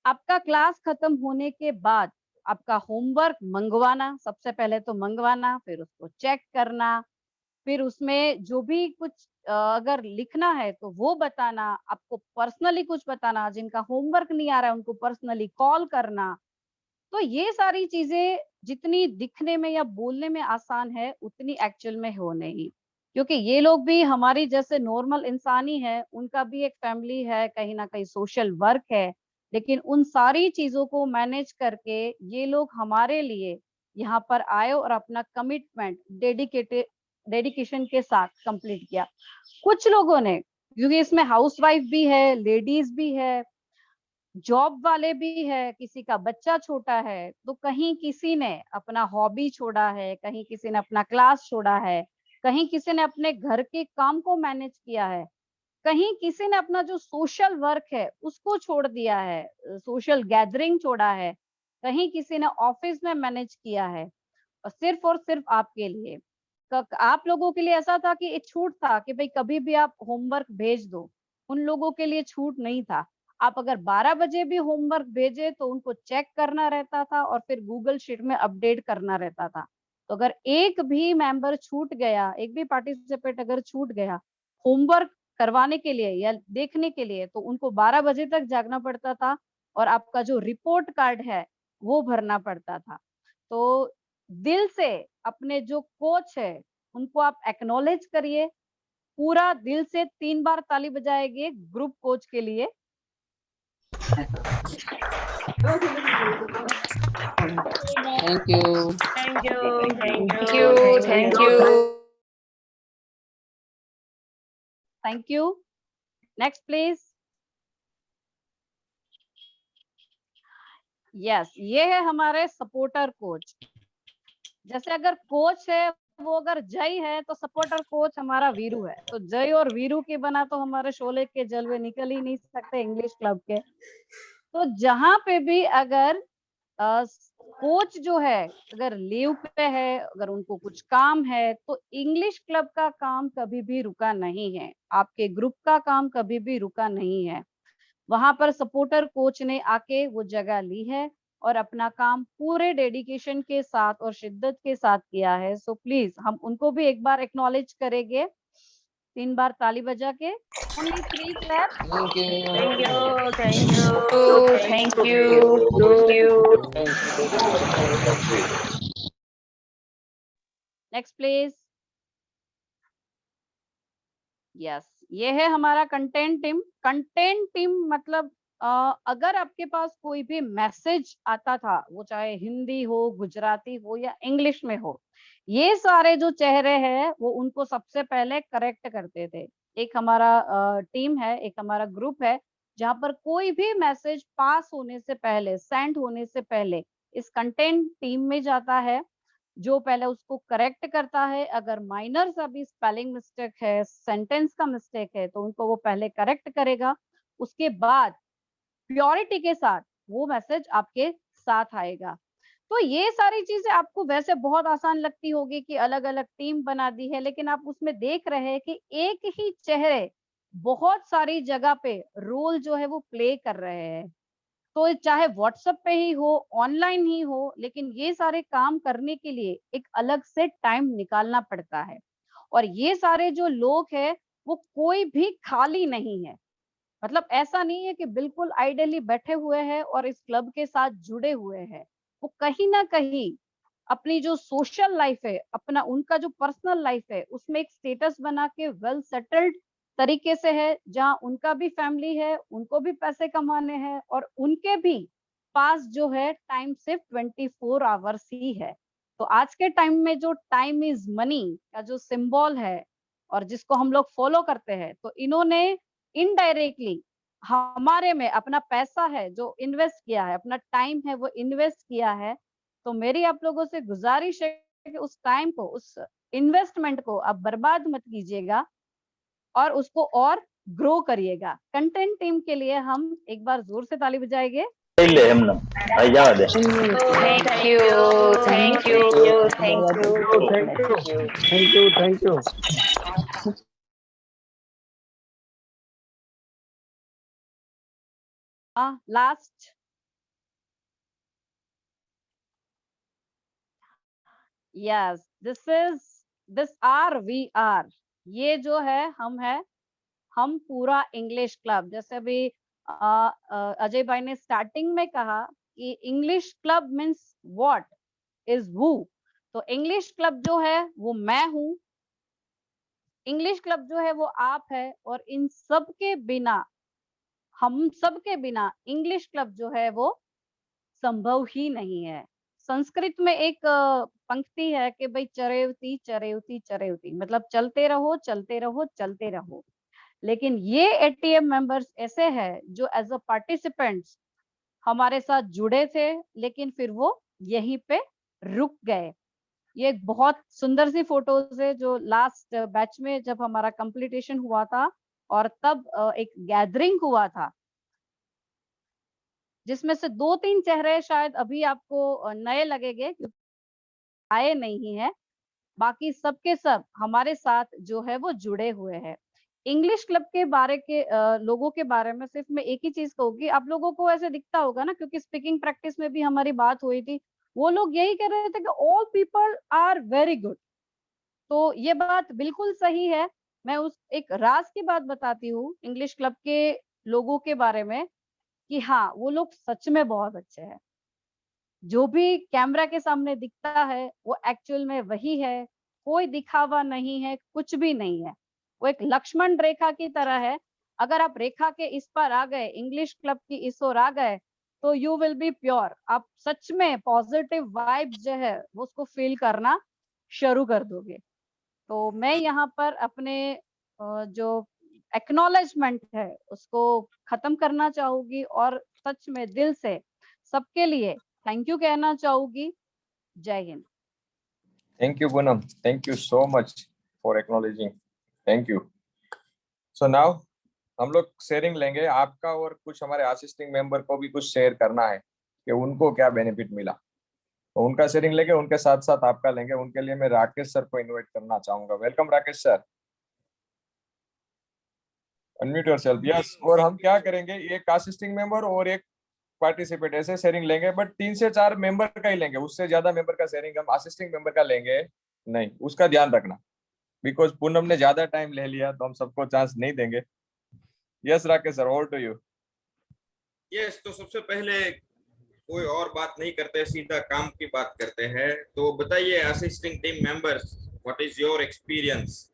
आपका क्लास खत्म होने के बाद आपका होमवर्क मंगवाना, सबसे पहले तो मंगवाना, फिर उसको चेक करना, फिर उसमें जो भी कुछ अगर लिखना है तो वो बताना, आपको पर्सनली कुछ बताना, जिनका होमवर्क नहीं आ रहा है उनको पर्सनली कॉल करना। तो ये सारी चीजें जितनी दिखने में या बोलने में आसान है, उतनी एक्चुअल में हो नहीं, क्योंकि ये लोग भी हमारी जैसे नॉर्मल इंसान ही है, उनका भी एक फैमिली है, कहीं ना कहीं सोशल वर्क है, लेकिन उन सारी चीजों को मैनेज करके ये लोग हमारे लिए यहाँ पर आए और अपना कमिटमेंट डेडिकेशन के साथ कंप्लीट किया। कुछ लोगों ने, क्योंकि इसमें हाउसवाइफ भी है, लेडीज भी है, जॉब वाले भी है, किसी का बच्चा छोटा है, तो कहीं किसी ने अपना हॉबी छोड़ा है, कहीं किसी ने अपना क्लास छोड़ा है, कहीं किसी ने अपने घर के काम को मैनेज किया है, कहीं किसी ने अपना जो सोशल वर्क है उसको छोड़ दिया है, सोशल गैदरिंग छोड़ा है, कहीं किसी ने ऑफिस में मैनेज किया है, और सिर्फ आपके लिए। आप लोगों के लिए ऐसा था कि एक छूट था कि भाई कभी भी आप होमवर्क भेज दो, उन लोगों के लिए छूट नहीं था। आप अगर 12 बजे भी होमवर्क भेजे तो उनको चेक करना रहता था और फिर गूगल शीट में अपडेट करना रहता था। तो अगर एक भी मेंबर छूट गया, एक भी पार्टिसिपेंट अगर छूट गया होमवर्क करवाने के लिए या देखने के लिए, तो उनको 12 बजे तक जागना पड़ता था और आपका जो रिपोर्ट कार्ड है वो भरना पड़ता था। तो दिल से अपने जो कोच है उनको आप एक्नॉलेज करिए, पूरा दिल से 3 बार ताली बजाएंगे ग्रुप कोच के लिए। Thank you. Thank you. Thank you. Thank you. Thank you. Next please. Yes, ये है हमारे सपोर्टर कोच। जैसे अगर कोच है वो अगर जय है तो सपोर्टर कोच हमारा वीरू है, तो जय और वीरू के बना तो हमारे शोले के जलवे निकल ही नहीं सकते इंग्लिश क्लब के। तो जहां पे भी अगर कोच जो है अगर लीव पे है, अगर उनको कुछ काम है, तो इंग्लिश क्लब का काम कभी भी रुका नहीं है, आपके ग्रुप का काम कभी भी रुका नहीं है। वहां पर सपोर्टर कोच ने आके वो जगह ली है और अपना काम पूरे डेडिकेशन के साथ और शिद्दत के साथ किया है। सो प्लीज हम उनको भी एक बार एक्नॉलेज करेंगे 3 बार ताली बजा के। Only 3 claps. Thank you. Thank you. Thank you. Thank you. Thank you. Next please. Yes, ये है हमारा कंटेंट टीम। कंटेंट टीम मतलब अगर आपके पास कोई भी मैसेज आता था, वो चाहे हिंदी हो, गुजराती हो या इंग्लिश में हो, ये सारे जो चेहरे हैं वो उनको सबसे पहले करेक्ट करते थे। एक हमारा टीम है, एक हमारा ग्रुप है, जहां पर कोई भी मैसेज पास होने से पहले, सेंड होने से पहले इस कंटेंट टीम में जाता है, जो पहले उसको करेक्ट करता है। अगर माइनर सा भी स्पेलिंग मिस्टेक है, सेंटेंस का मिस्टेक है, तो उनको वो पहले करेक्ट करेगा। उसके बाद प्योरिटी के साथ वो मैसेज आपके साथ आएगा। तो ये सारी चीजें आपको वैसे बहुत आसान लगती होगी कि अलग अलग टीम बना दी है, लेकिन आप उसमें देख रहे हैं कि एक ही चेहरे बहुत सारी जगह पे रोल जो है वो प्ले कर रहे हैं। तो चाहे व्हाट्सएप पे ही हो, ऑनलाइन ही हो, लेकिन ये सारे काम करने के लिए एक अलग से टाइम निकालना पड़ता है। और ये सारे जो लोग हैं वो कोई भी खाली नहीं है। मतलब ऐसा नहीं है कि बिल्कुल आइडियली बैठे हुए हैं और इस क्लब के साथ जुड़े हुए हैं। वो कहीं ना कहीं अपनी जो सोशल लाइफ है, अपना उनका जो पर्सनल लाइफ है, उसमें एक स्टेटस बना के वेल सेटल्ड तरीके से है, जहां उनका भी फैमिली है, उनको भी पैसे कमाने हैं और उनके भी पास जो है टाइम सिर्फ 24 आवर्स ही है। तो आज के टाइम में जो टाइम इज मनी का जो सिंबल है और जिसको हम लोग फॉलो करते हैं, तो इन्होंने इनडायरेक्टली हमारे में अपना पैसा है जो इन्वेस्ट किया है, अपना टाइम है वो इन्वेस्ट किया है। तो मेरी आप लोगों से गुजारिश है कि उस टाइम को, उस इन्वेस्टमेंट को आप बर्बाद मत कीजिएगा और उसको और ग्रो करिएगा। कंटेंट टीम के लिए हम एक बार जोर से ताली बजाएंगे। Thank you. Thank you. Thank you. Thank you. Last yes, this are we are, ये जो है हम पूरा इंग्लिश क्लब। जैसे अभी अजय भाई ने स्टार्टिंग में कहा कि English club means what is वू। तो इंग्लिश क्लब जो है वो मैं हूँ, इंग्लिश क्लब जो है वो आप है, और इन सब के बिना, हम सब के बिना इंग्लिश क्लब जो है वो संभव ही नहीं है। संस्कृत में एक पंक्ति है कि भाई चरेवती चरेवती चरेवती, मतलब चलते रहो चलते रहो चलते रहो। लेकिन ये एटीएम मेंबर्स ऐसे हैं जो एज अ पार्टिसिपेंट्स हमारे साथ जुड़े थे, लेकिन फिर वो यहीं पे रुक गए। ये एक बहुत सुंदर सी फोटोज है जो लास्ट बैच में जब हमारा कंप्लीटेशन हुआ था और तब एक गैदरिंग हुआ था, जिसमें से 2-3 चेहरे शायद अभी आपको नए लगेंगे क्योंकि आए नहीं है। बाकी सबके सब हमारे साथ जो है वो जुड़े हुए हैं। इंग्लिश क्लब के बारे के लोगों के बारे में सिर्फ मैं एक ही चीज कहूंगी, आप लोगों को ऐसे दिखता होगा ना, क्योंकि स्पीकिंग प्रैक्टिस में भी हमारी बात हुई थी, वो लोग यही कह रहे थे कि all people are very good. तो ये बात बिल्कुल सही है। मैं उस एक राज की बात बताती हूँ इंग्लिश क्लब के लोगों के बारे में कि हाँ, वो लोग सच में बहुत अच्छे हैं। जो भी कैमरा के सामने दिखता है वो एक्चुअल में वही है, कोई दिखावा नहीं है, कुछ भी नहीं है। वो एक लक्ष्मण रेखा की तरह है। अगर आप रेखा के इस पर आ गए, इंग्लिश क्लब की इस ओर आ गए, तो यू विल बी प्योर। आप सच में पॉजिटिव वाइब जो है वो उसको फील करना शुरू कर दोगे। तो मैं यहाँ पर अपने जो एक्नॉलेजमेंट है उसको खत्म करना चाहूंगी और सच में दिल से सबके लिए थैंक यू कहना चाहूंगी। जय Hind. Thank you, Poonam. Thank you so much for acknowledging. Thank you. So now हम लोग शेयरिंग लेंगे आपका, और कुछ हमारे असिस्टिंग मेंबर को भी कुछ शेयर करना है कि उनको क्या बेनिफिट मिला, तो उनका शेयरिंग लेंगे, उनके साथ साथ आपका लेंगे। उनके लिए मैं राकेश सर को इनवाइट करना चाहूंगा। Welcome Rakesh sir, unmute yourself. Yes, और हम क्या करेंगे, एक असिस्टिंग मेंबर और एक पार्टिसिपेट ऐसे शेयरिंग लेंगे, बट 3 से 4 मेंबर का ही लेंगे, उससे ज्यादा मेंबर का शेयरिंग हम असिस्टिंग मेंबर का लेंगे नहीं, उसका ध्यान रखना। बिकॉज पूनम ने ज्यादा टाइम ले लिया तो हम सबको चांस नहीं देंगे. Yes Rakesh sir, over to you. Yes, तो सबसे पहले कोई और बात नहीं करते, सीधा काम की बात करते हैं. तो बताइए assisting team members, what is your experience?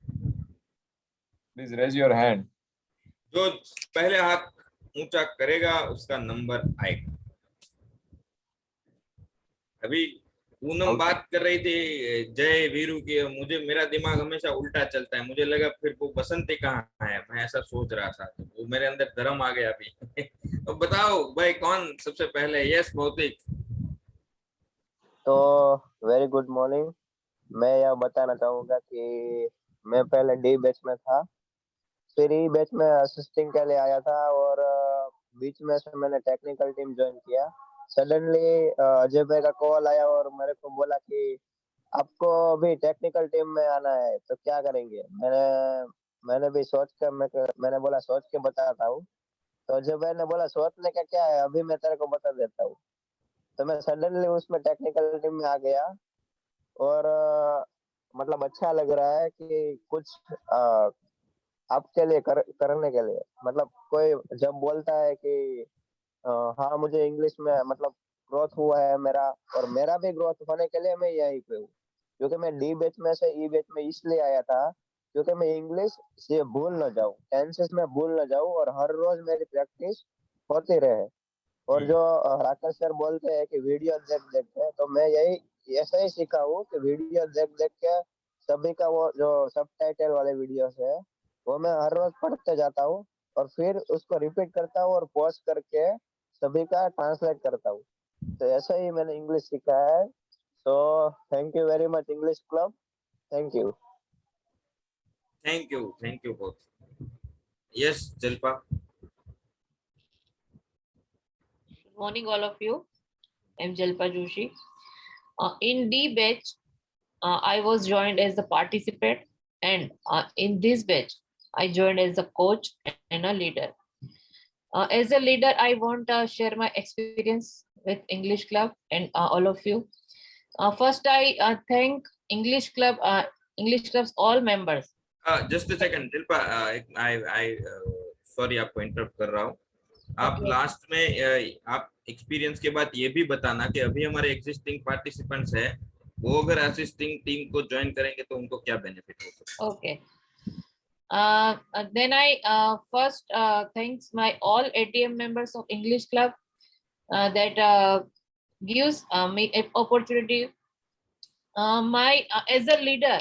Please raise your hand. जो पहले हाथ ऊंचा करेगा उसका नंबर आएगा. अभी पूनम बात कर रही थी जय वीरू की, मुझे मेरा दिमाग हमेशा उल्टा चलता है. मुझे लगा फिर वो बसंती कहाँ है, मैं ऐसा सोच रहा था. वो मेरे अंदर धर्म आ गया अभी. तो बताओ भाई कौन सबसे पहले? यस भौतिक. तो वेरी गुड मॉर्निंग. मैं यह बताना चाहूंगा कि मैं पहले डी बैच में था, फिर ई बैच में असिस्टिंग के लिए आया था, और बीच में से मैंने टेक्निकल टीम ज्वाइन किया. सडनली अजय भाई का कॉल आया और मेरे को बोला कि आपको अभी टेक्निकल टीम में आना है, तो क्या करेंगे. मैंने भी मैंने बोला सोच के बताता हूँ. तो अजय भाई ने बोला सोचने का क्या है, अभी मैं तेरे को बता देता हूँ. तो मैं सडनली उसमें टेक्निकल टीम में आ गया, और मतलब अच्छा लग रहा है कि कुछ आपके लिए करने के लिए. मतलब कोई जब बोलता है कि हाँ मुझे इंग्लिश में मतलब ग्रोथ हुआ है मेरा, और मेरा भी ग्रोथ होने के लिए मैं यहीं पे हूँ. क्योंकि मैं डी बैच में से ई बैच में इसलिए आया था क्योंकि मैं इंग्लिश से भूल न जाऊँ, टेंसेस में भूल न जाऊँ, और हर रोज मेरी प्रैक्टिस होती रहे. और जो राकेश सर बोलते हैं कि वीडियो देख देख के, तो मैं यही ऐसा ही सीखा हूँ कि वीडियो देख देख के सभी का वो जो सबटाइटल वाले वीडियोस है वो मैं हर रोज पढ़ते जाता हूँ, और फिर उसको रिपीट करता हूँ और पॉज करके सभी का ट्रांसलेट करता हूँ. तो ऐसा ही मैंने इंग्लिश सीखा है. तो thank you very much English club. Thank you. Thank you बहुत. Yes Jalpa. Morning, all of you. I'm Jalpa Joshi. In D batch, I was joined as a participant, and in this batch, I joined as a coach and a leader. As a leader, I want to share my experience with English Club and all of you. First, I thank English Club's all members. Just a second जल्पा, I sorry आपको interrupt कर रहा हूँ. आप last में आप experience के बाद ये भी बताना कि अभी हमारे एग्जिस्टिंग पार्टिसिपेंट्स है, वो अगर असिस्टिंग टीम को ज्वाइन करेंगे तो उनको क्या बेनिफिट हो सकता है. Okay. Then I first thanks my all ATM members of English Club that gives me an opportunity. As a leader,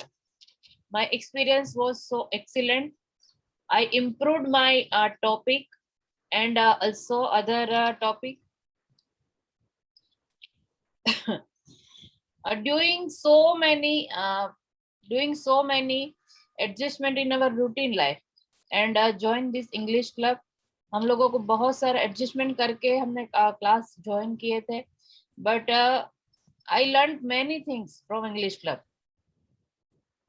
my experience was so excellent. I improved my topic and also other topic. Doing so many adjustment in our routine life and join this English Club. हम लोगों को बहुत सारे adjustment करके हमने class join किए थे, but I learned many things from English Club.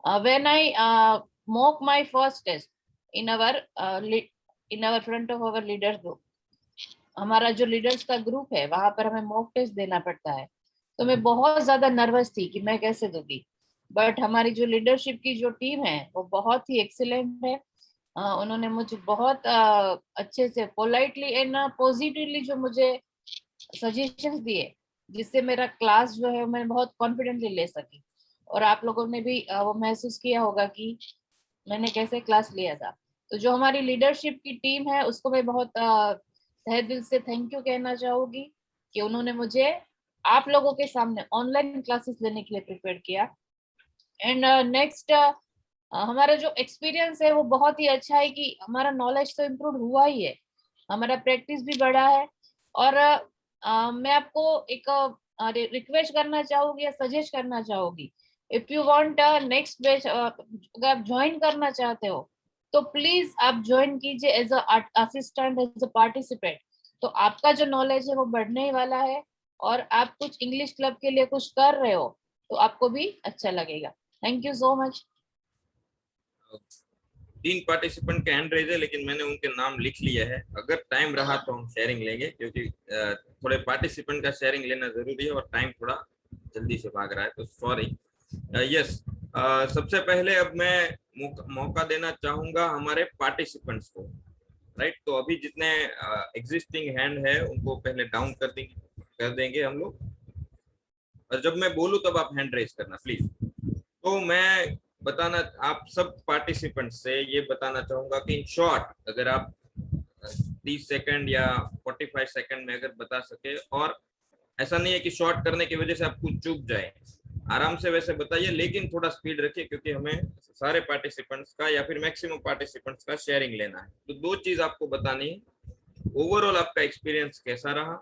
When I mock my first test in our front of our leaders group, हमारा जो लीडर्स का ग्रुप है वहां पर हमें मॉक टेस्ट देना पड़ता है, तो मैं बहुत ज्यादा नर्वस थी कि मैं कैसे दूंगी. बट हमारी जो लीडरशिप की जो टीम है वो बहुत ही एक्सीलेंट है. उन्होंने मुझे बहुत अच्छे से पोलाइटली एंड पॉजिटिवली जो मुझे सजेशंस दिए, जिससे मेरा क्लास जो है मैं बहुत कॉन्फिडेंटली ले सकी. और आप लोगों ने भी वो महसूस किया होगा कि मैंने कैसे क्लास लिया था. तो जो हमारी लीडरशिप की टीम है उसको मैं बहुत तहे दिल से थैंक यू कहना चाहूंगी कि उन्होंने मुझे आप लोगों के सामने ऑनलाइन क्लासेस लेने के लिए प्रिपेयर किया. एंड नेक्स्ट हमारा जो एक्सपीरियंस है वो बहुत ही अच्छा है कि हमारा नॉलेज तो इम्प्रूव हुआ ही है, हमारा प्रैक्टिस भी बढ़ा है. और मैं आपको एक रिक्वेस्ट करना चाहूंगी या सजेस्ट करना चाहूंगी, if you want next batch अगर आप ज्वाइन करना चाहते हो तो प्लीज आप ज्वाइन कीजिए as a assistant, as a participant. तो आपका जो नॉलेज है वो बढ़ने वाला है, और आप कुछ इंग्लिश क्लब के लिए कुछ कर रहे हो तो आपको भी अच्छा लगेगा. Thank you so much. 3 participant के हैंड रेज है, लेकिन मैंने उनके नाम लिख लिया है. अगर टाइम रहा तो हम शेयरिंग लेंगे, क्योंकि थोड़े पार्टिसिपेंट का शेयरिंग लेना जरूरी है और टाइम थोड़ा जल्दी से भाग रहा है, तो सॉरी. यस, सबसे पहले अब मैं मौका देना चाहूंगा हमारे पार्टिसिपेंट्स को, राइट। तो अभी जितने एग्जिस्टिंग हैंड है उनको पहले डाउन कर देंगे हम लोग, और जब मैं बोलूं तब आप हैंड रेज करना प्लीज। तो मैं बताना आप सब पार्टिसिपेंट्स से ये बताना चाहूंगा कि इन शॉर्ट अगर आप 30 सेकंड या 45 सेकंड में अगर बता सके, और ऐसा नहीं है कि शॉर्ट करने की वजह से आप कुछ चूक जाए, आराम से वैसे बताइए लेकिन थोड़ा स्पीड रखिए, क्योंकि हमें सारे पार्टिसिपेंट्स का या फिर मैक्सिमम पार्टिसिपेंट्स का शेयरिंग लेना है। तो 2 चीज आपको बतानी है, ओवरऑल आपका एक्सपीरियंस कैसा रहा,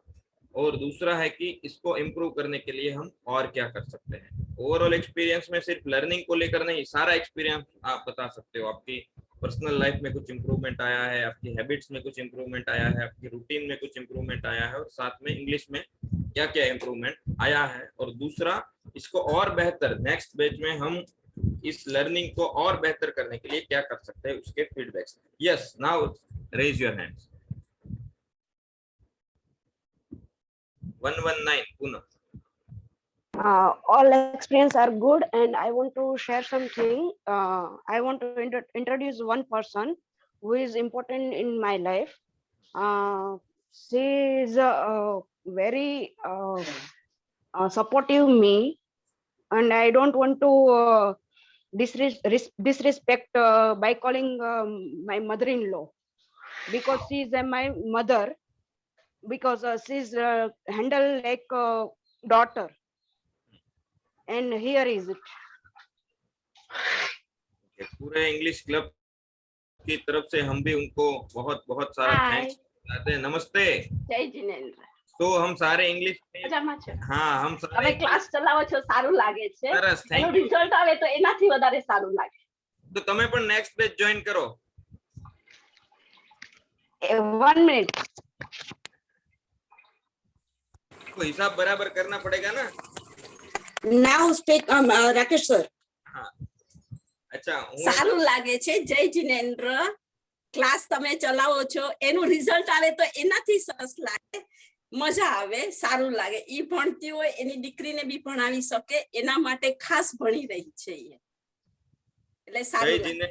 और दूसरा है कि इसको इम्प्रूव करने के लिए हम और क्या कर सकते हैं। ओवरऑल एक्सपीरियंस में सिर्फ लर्निंग को लेकर नहीं, सारा एक्सपीरियंस आप बता सकते हो। आपकी पर्सनल लाइफ में कुछ इंप्रूवमेंट आया है, आपकी हैबिट्स में कुछ इंप्रूवमेंट आया है, आपकी रूटीन में कुछ इंप्रूवमेंट आया है, और साथ में इंग्लिश में क्या क्या इंप्रूवमेंट आया है। और दूसरा, इसको और बेहतर नेक्स्ट बैच में हम इस लर्निंग को और बेहतर करने के लिए क्या कर सकते हैं, उसके feedbacks. Yes, now raise your hands. 119 Poonam. All experience are good, and I want to share something. I want to introduce one person who is important in my life. She is very supportive me, and I don't want to disrespect by calling my mother-in-law, because she is my mother, because she's handled like a daughter. And here is it. पूरे English club की तरफ से हम भी उनको बहुत बहुत सारा थैंक्स कहते हैं। नमस्ते, जय जिनेन्द्र। तो हम सारे इंग्लिश हाँ हम सारे હવે ક્લાસ ચલાવો છો, સારું લાગે છે, સરસ, એનો થેન્ક યુ। રિઝલ્ટ આવે તો એનાથી વધારે સારું લાગે। તો તમે પણ નેક્સ્ટ બેચ જોઈન કરો। 1 મિનિટ, तो हिसाब बराबर करना पड़ेगा ना। નાઉ સ્પીક રાકેશ સર। हाँ, अच्छा સારું લાગે છે, જય જીનેન્દ્ર। ક્લાસ તમે ચલાવો છો, એનું રિઝલ્ટ આવે તો એનાથી સરસ લાગે, મજા આવે, સારું લાગે। ઈ ભણતી હોય એની દીકરીને બી ભણાવી શકે, એના માટે ખાસ ભણી રહી છે એ, એટલે સારું લાગે।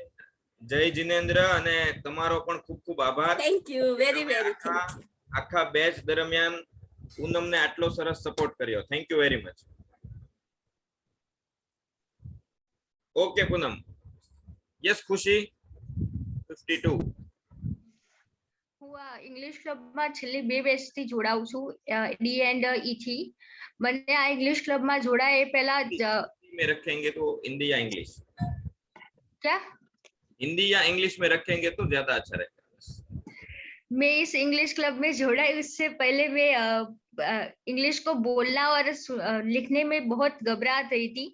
જય જીનેન્દ્ર, અને તમારો પણ ખૂબ ખૂબ આભાર। Thank you, very very thank you. આખા બેચ દરમિયાન પૂનમને આટલો સરસ સપોર્ટ કર્યો, thank you very much. Okay Poonam, yes ખુશી 52। હું ઇંગ્લિશ ક્લબમાં છેલ્લી 2 બેચથી જોડાઉં છું, ડી એન્ડ ઈ થી। મને આ ઇંગ્લિશ ક્લબમાં જોડાય એ પહેલા में रखेंगे तो हिंदी या इंग्लिश? क्या हिंदी या इंग्लिश में रखेंगे तो ज्यादा अच्छा रहेगा। मैं इस इंग्लिश क्लब में जोड़ा, इससे पहले मैं इंग्लिश को बोलना और लिखने में बहुत घबराहट रही थी,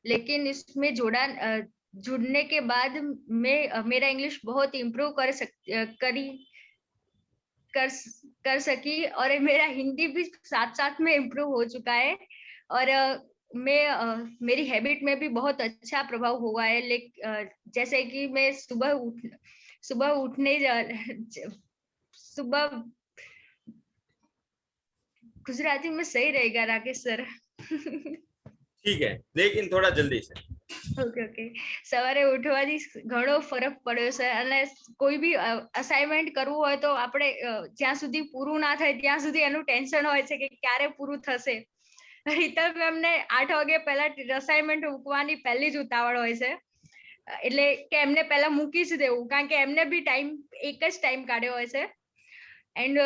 लेकिन इसमें जुड़ने के बाद मैं मेरा इंग्लिश बहुत इम्प्रूव कर सकी, और मेरा हिंदी भी साथ साथ में इम्प्रूव हो चुका है, और मेरी हैबिट में भी बहुत अच्छा प्रभाव हुआ है। जैसे कि मैं सुबह गुजराती में सही रहेगा राकेश सर? ठीक है, लेकिन थोड़ा जल्दी से। ओके सवारे उठवाથી ઘણો ફરક પડ્યો છે, અને કોઈ બી અસાઇનમેન્ટ કરવું હોય તો આપણે જ્યાં સુધી પૂરું ના થાય ત્યાં સુધી એનું ટેન્શન હોય છે કે ક્યારે પૂરું થશે। રીતા મેમને 8 વાગે પહેલા અસાઇનમેન્ટ મૂકવાની પહેલી જ ઉતાવળ હોય છે, એટલે કે એમને પહેલા મૂકી જ દેવું, કારણ કે એમને બી ટાઈમ એક જ ટાઈમ કાઢ્યો હોય છે। એન્ડ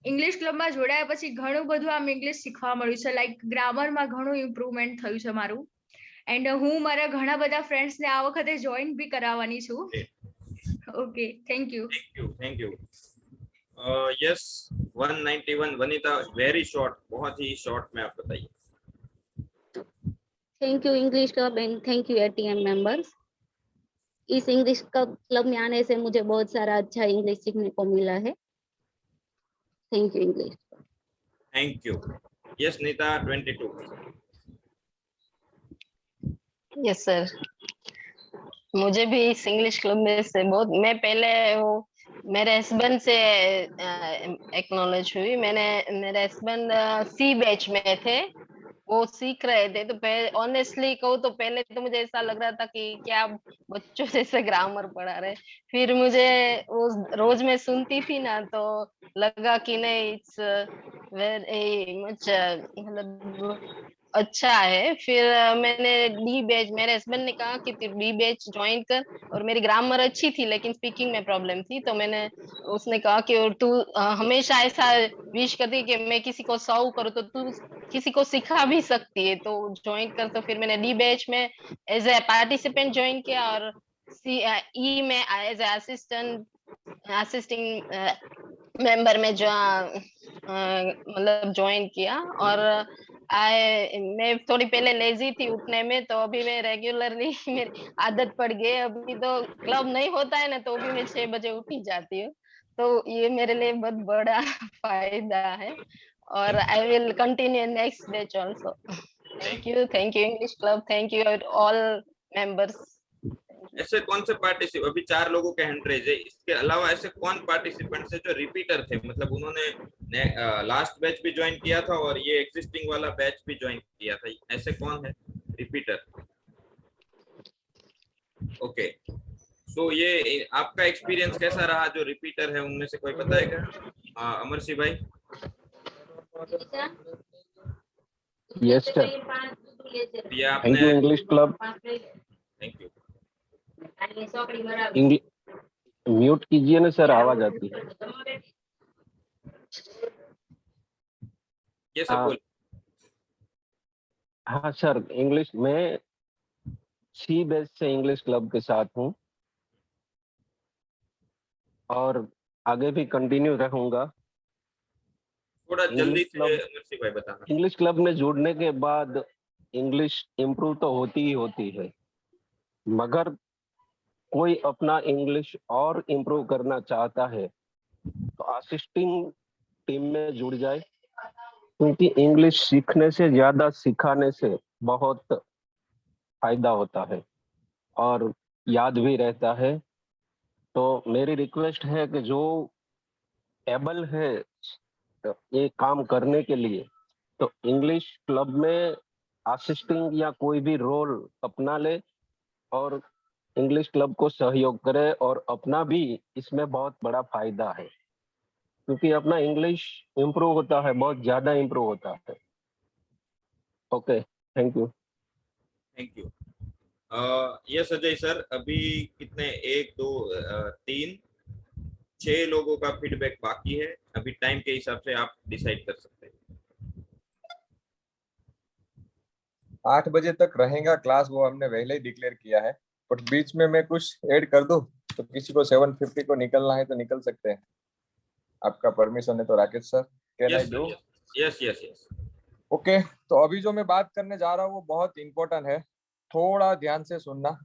इंग्लिश क्लब में जोड़ाया પછી ઘણું બધું આમ ઇંગ્લિશ શીખવા મળ્યું છે, લાઈક ગ્રામર માં ઘણું ઇમ્પ્રુવમેન્ટ થયું છે મારું। એન્ડ હું મારા ઘણા બધા ફ્રેન્ડ્સ ને આ વખતે જોઈન બી કરાવવાની છું। Okay, thank you. Yes 191 Vanita, very short, बहुत ही शॉर्ट में आप बताइए। Thank you English club and thank you ATM members. इस इंग्लिश क्लब में आने से मुझे बहुत सारा अच्छा इंग्लिश सीखने को मिला है। Thank you English. Thank you. Yes Neeta 22। Yes sir, मुझे भी इस इंग्लिश क्लब में से बहुत, मैं पहले वो मेरे हस्बैंड से एक्नॉलेज हुई। मेरे हस्बैंड सी बैच में थे, वो सीख रहे थे। तो ऑनेस्टली कहूँ तो पहले तो मुझे ऐसा लग रहा था कि क्या बच्चों जैसे ग्रामर पढ़ा रहे। फिर मुझे वो रोज मैं सुनती थी ना, तो लगा कि नहीं, इट्स वेरी मच, मतलब अच्छा है। फिर मैंने डी बैच, मेरे हस्बैंड ने कहा कि तू डी बैच ज्वाइन कर, और मेरी ग्रामर अच्छी थी लेकिन स्पीकिंग में प्रॉब्लम थी। तो मैंने, उसने कहा कि और तू हमेशा ऐसा विश करती कि मैं किसी को सर्व करूँ, तो तू किसी को सिखा भी सकती है, तो ज्वाइन कर। तो फिर मैंने डी बैच में एज ए पार्टिसिपेंट ज्वाइन किया, और ई में एज ए असिस्टिंग मेंबर में जो मतलब ज्वाइन किया। और मैं थोड़ी पहले लेजी थी उठने में, तो अभी मैं रेगुलरली मेरी आदत पड़ गई। अभी तो क्लब नहीं होता है ना, तो भी मैं 6 बजे उठ ही जाती हूँ। तो ये मेरे लिए बहुत बड़ा फायदा है, और I will continue next batch also. Thank you English club, thank you all members. ऐसे कौन से पार्टिसिपेंट, अभी 4 लोगों के हैंड रेज है, इसके अलावा ऐसे कौन पार्टिसिपेंट्स है जो रिपीटर थे, मतलब उन्होंने लास्ट बैच भी ज्वाइन किया था और ये एग्जिस्टिंग वाला बैच भी ज्वाइन किया था, ऐसे कौन है रिपीटर? ओके, सो ये आपका एक्सपीरियंस कैसा रहा? जो रिपीटर है उनमें से कोई बताएगा? अमर सिंह भाई। Yes sir, thank you English club. Thank you. Mute कीजिए ना सर, आवाज आती है। ये सब बोल। हाँ सर, इंग्लिश में सी बेस से इंग्लिश क्लब के साथ हूँ, और आगे भी कंटिन्यू रहूंगा। थोड़ा जल्दी से अमर सिंह भाई बताना। इंग्लिश क्लब में जुड़ने के बाद इंग्लिश इम्प्रूव तो होती ही होती है, मगर कोई अपना इंग्लिश और इम्प्रूव करना चाहता है तो असिस्टिंग टीम में जुड़ जाए, क्योंकि इंग्लिश सीखने से ज्यादा सिखाने से बहुत फायदा होता है और याद भी रहता है। तो मेरी रिक्वेस्ट है कि जो एबल है ये काम करने के लिए, तो इंग्लिश क्लब में असिस्टिंग या कोई भी रोल अपना ले और इंग्लिश क्लब को सहयोग करे, और अपना भी इसमें बहुत बड़ा फायदा है, क्योंकि अपना इंग्लिश इम्प्रूव होता है, बहुत ज्यादा इम्प्रूव होता है। Okay, thank you. Thank you. Yes Ajay sir, अभी कितने 1 2 3 6 लोगों का फीडबैक बाकी है। अभी टाइम के हिसाब से आप डिसाइड कर सकते हैं। 8 बजे तक रहेगा क्लास, वो हमने पहले ही डिक्लेयर किया है, बट बीच में मैं कुछ ऐड कर दूं तो किसी को 7:50 को निकलना है तो निकल सकते हैं। आपका परमिशन है तो Rakesh sir, can I do? Yes yes yes. Okay, तो अभी जो मैं बात करने जा रहा हूँ वो बहुत इंपॉर्टेंट है, थोड़ा ध्यान से सुनना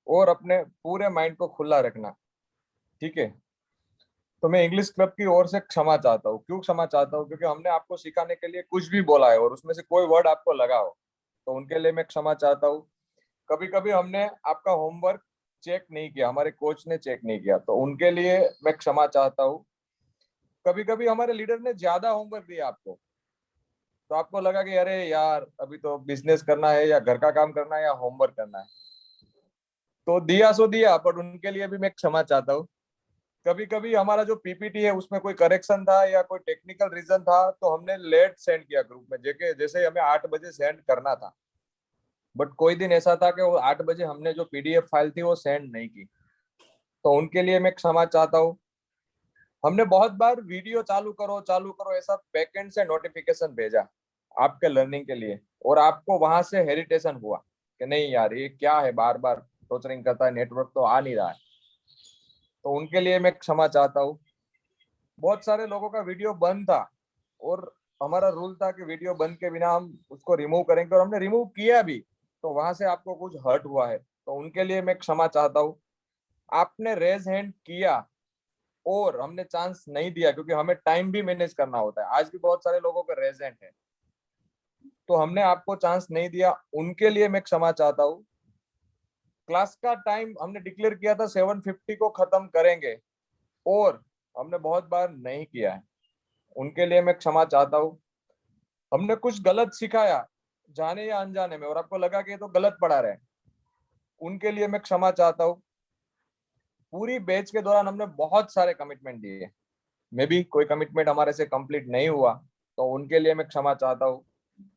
और अपने पूरे माइंड को खुला रखना, ठीक है? तो मैं इंग्लिश क्लब की ओर से क्षमा चाहता हूँ। क्यों क्षमा चाहता हूँ? क्योंकि हमने आपको सिखाने के लिए कुछ भी बोला है और उसमें से कोई वर्ड आपको लगा हो, तो उनके लिए मैं क्षमा चाहता हूँ। कभी कभी हमने आपका होमवर्क चेक नहीं किया, हमारे कोच ने चेक नहीं किया, तो उनके लिए मैं क्षमा चाहता हूँ। कभी कभी हमारे लीडर ने ज्यादा होमवर्क दिया आपको, तो आपको लगा कि अरे यार अभी तो बिजनेस करना है या घर का काम करना है या होमवर्क करना है, तो दिया सो दिया, पर उनके लिए भी मैं क्षमा चाहता हूँ। कभी कभी हमारा जो पीपीटी है उसमें कोई करेक्शन था या कोई टेक्निकल रीजन था, तो हमने लेट सेंड किया ग्रुप में, जैसे हमें 8 बजे सेंड करना था, बट कोई दिन ऐसा था कि वो 8 बजे हमने जो पीडीएफ फाइल थी वो सेंड नहीं की, तो उनके लिए मैं क्षमा चाहता हूँ। हमने बहुत बार वीडियो चालू करो ऐसा बैकएंड से नोटिफिकेशन भेजा आपके लर्निंग के लिए, और आपको वहां से हेरिटेशन हुआ कि नहीं यार ये क्या है, बार बार टॉर्चरिंग करता है, नेटवर्क तो आ नहीं रहा है, तो उनके लिए मैं क्षमा चाहता हूँ। बहुत सारे लोगों का वीडियो बंद था और हमारा रूल था कि वीडियो बंद के बिना हम उसको रिमूव करेंगे, और हमने रिमूव किया भी, तो वहां से आपको कुछ हर्ट हुआ है, तो उनके लिए मैं क्षमा चाहता हूँ। आपने रेज हैंड किया और हमने चांस नहीं दिया, क्योंकि हमें टाइम भी मैनेज करना होता है, आज भी बहुत सारे लोगों का रेज हैंड है, तो हमने आपको चांस नहीं दिया, उनके लिए मैं क्षमा चाहता हूँ। क्लास का टाइम हमने डिक्लेयर किया था 7:50 को खत्म करेंगे, और हमने बहुत बार नहीं किया है, उनके लिए मैं क्षमा चाहता हूँ। हमने कुछ गलत सिखाया जाने या अनजाने में और आपको लगा कि ये तो गलत पढ़ा रहे हैं, उनके लिए मैं क्षमा चाहता हूँ। पूरी बैच के दौरान हमने बहुत सारे कमिटमेंट दिए, मे भी कोई कमिटमेंट हमारे से कंप्लीट नहीं हुआ तो उनके लिए मैं क्षमा चाहता हूँ।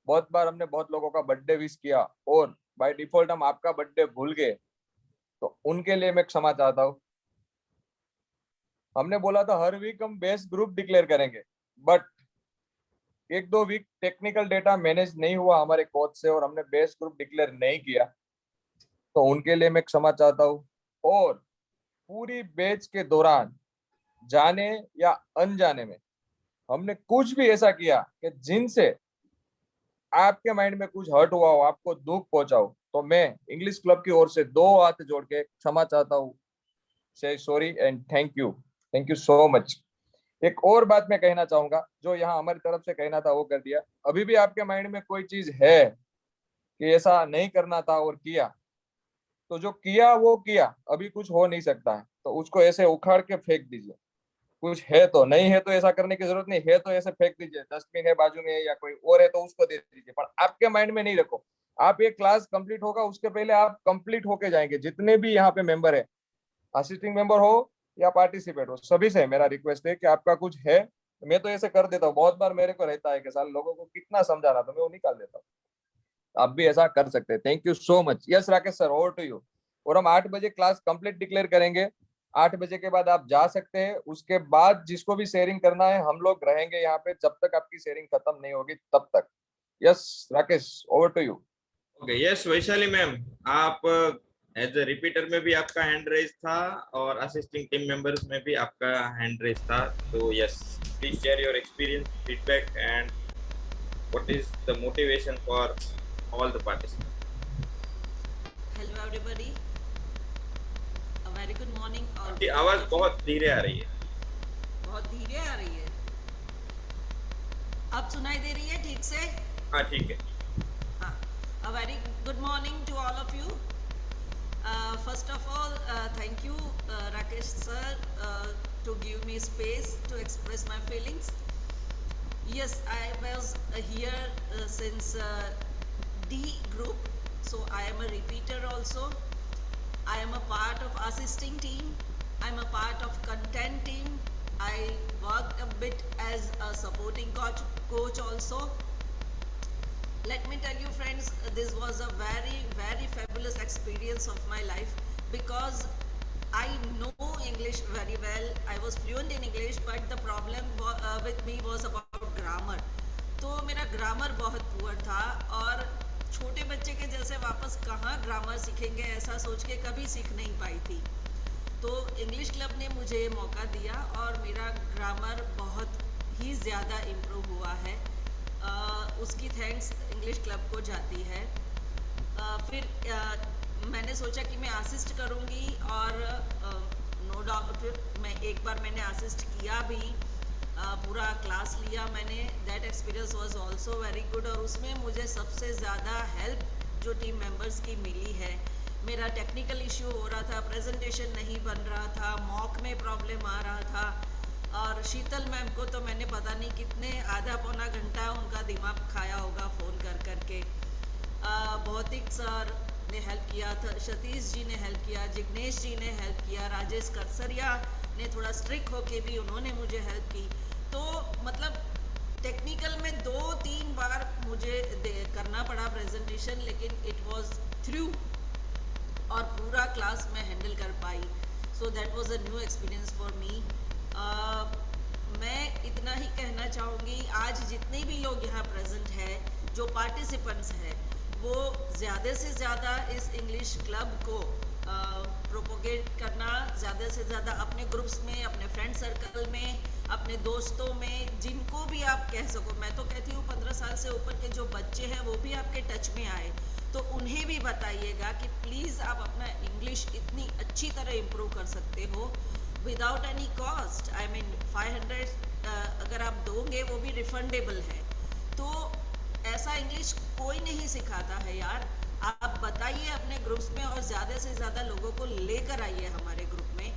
बहुत बार हमने बहुत लोगों का बर्थडे विश किया और बाय डिफॉल्ट हम आपका बर्थडे भूल गए, तो उनके लिए मैं क्षमा चाहता हूँ। हमने बोला था हर वीक हम बेस्ट ग्रुप डिक्लेयर करेंगे, but 1-2 week technical data manage नहीं हुआ हमारे कोच से और हमने बेस्ट ग्रुप डिक्लेयर नहीं किया, तो उनके लिए मैं क्षमा चाहता हूँ। और पूरी बैच के दौरान जाने या अनजाने में हमने कुछ भी ऐसा किया कि जिनसे आपके माइंड में कुछ हर्ट हुआ हो, आपको दुख पहुंचा हो, तो मैं इंग्लिश क्लब की ओर से 2 हाथ जोड़ के क्षमा चाहता हूँ। से sorry and thank you so much. एक और बात मैं कहना चाहूंगा, जो यहाँ हमारी तरफ से कहना था वो कर दिया। अभी भी आपके माइंड में कोई चीज है कि ऐसा नहीं करना था और किया, तो जो किया वो किया, अभी कुछ हो नहीं सकता है, तो उसको ऐसे उखाड़ के फेंक दीजिए। कुछ है तो, नहीं है तो ऐसा करने की जरूरत नहीं है, तो ऐसे फेंक दीजिए। डस्टबिन है बाजू में या कोई और है तो उसको दे दीजिए, पर आपके माइंड में नहीं रखो। आप ये क्लास कंप्लीट होगा उसके पहले आप कंप्लीट होके जाएंगे। जितने भी यहाँ पे मेंबर है, असिस्टिंग मेंबर हो या पार्टिसिपेट हो, सभी से मेरा रिक्वेस्ट है कि आपका कुछ है, मैं तो ऐसे कर देता हूँ, बहुत बार मेरे को रहता है कि साल लोगों को कितना समझाना, तो मैं वो निकाल देता हूँ। आप भी ऐसा कर सकते हैं। Thank you so much. Yes Rakesh sir, over to you. और हम 8 बजे क्लास कंप्लीट डिक्लेयर करेंगे। 8 बजे के बाद आप जा सकते हैं। उसके बाद जिसको भी शेयरिंग करना है, हम लोग रहेंगे यहाँ पे जब तक आपकी शेयरिंग खत्म नहीं होगी तब तक। Yes Rakesh, over to you. Okay, yes Vaishali ma'am, आप एज ए रिपीटर में भी आपका हैंड रेज था और असिस्टिंग टीम मेंबर्स में भी आपका हैंड रेज था, तो yes please share your experience, feedback and what is the motivation for all the participants. Hello everybody, a very good morning. आपकी आवाज बहुत धीरे आ रही है। बहुत धीरे आ रही है? अब सुनाई दे रही है ठीक से? हाँ ठीक है। हाँ, a very good morning to all of you. First of all, thank you Rakesh sir to give me space to express my feelings. Yes, I was here since D group, so I am a repeater also. I am a part of assisting team. I am a part of content team. I worked a bit as a supporting coach also. Let me tell you friends, this was a very fabulous experience of my life, because I know English very well. I was fluent in English, but the problem with me was about grammar. तो मेरा grammar बहुत poor था, और छोटे बच्चे के जैसे वापस कहाँ ग्रामर सीखेंगे ऐसा सोच के कभी सीख नहीं पाई थी। तो इंग्लिश क्लब ने मुझे मौका दिया और मेरा ग्रामर बहुत ही ज़्यादा इम्प्रूव हुआ है। उसकी थैंक्स इंग्लिश क्लब को जाती है। फिर मैंने सोचा कि मैं असिस्ट करूंगी, और नो डाउट फिर मैंने असिस्ट किया भी, पूरा क्लास लिया मैंने। That experience was also very good, और उसमें मुझे सबसे ज़्यादा हेल्प जो टीम मेंबर्स की मिली है। मेरा टेक्निकल इश्यू हो रहा था, प्रेजेंटेशन नहीं बन रहा था, मॉक में प्रॉब्लम आ रहा था, और शीतल मैम को तो मैंने पता नहीं कितने आधा पौना घंटा उनका दिमाग खाया होगा फ़ोन कर करके। भौतिक सर ने हेल्प किया था, सतीश जी ने हेल्प किया, जिग्नेश जी ने हेल्प किया, राजेश करसरिया ने थोड़ा स्ट्रिक्ट होके भी उन्होंने मुझे हेल्प की। तो मतलब टेक्निकल में 2-3 बार मुझे करना पड़ा प्रेजेंटेशन, लेकिन इट वाज थ्रू और पूरा क्लास में हैंडल कर पाई। So that was a new experience for me. मैं इतना ही कहना चाहूँगी, आज जितने भी लोग यहाँ प्रेजेंट हैं, जो पार्टिसिपेंट्स हैं, वो ज़्यादा से ज़्यादा इस इंग्लिश क्लब को प्रोपोगेट करना, ज़्यादा से ज़्यादा अपने ग्रुप्स में, अपने फ्रेंड सर्कल में, अपने दोस्तों में, जिनको भी आप कह सको। मैं तो कहती हूँ 15 साल से ऊपर के जो बच्चे हैं वो भी आपके टच में आए, तो उन्हें भी बताइएगा कि प्लीज़ आप अपना इंग्लिश इतनी अच्छी तरह इम्प्रूव कर सकते हो without any cost. I mean 500 अगर आप दोगे वो भी रिफंडेबल है। तो ऐसा इंग्लिश कोई नहीं सिखाता है यार। आप बताइए अपने ग्रुप्स में, और ज़्यादा से ज़्यादा लोगों को लेकर आइए हमारे ग्रुप में।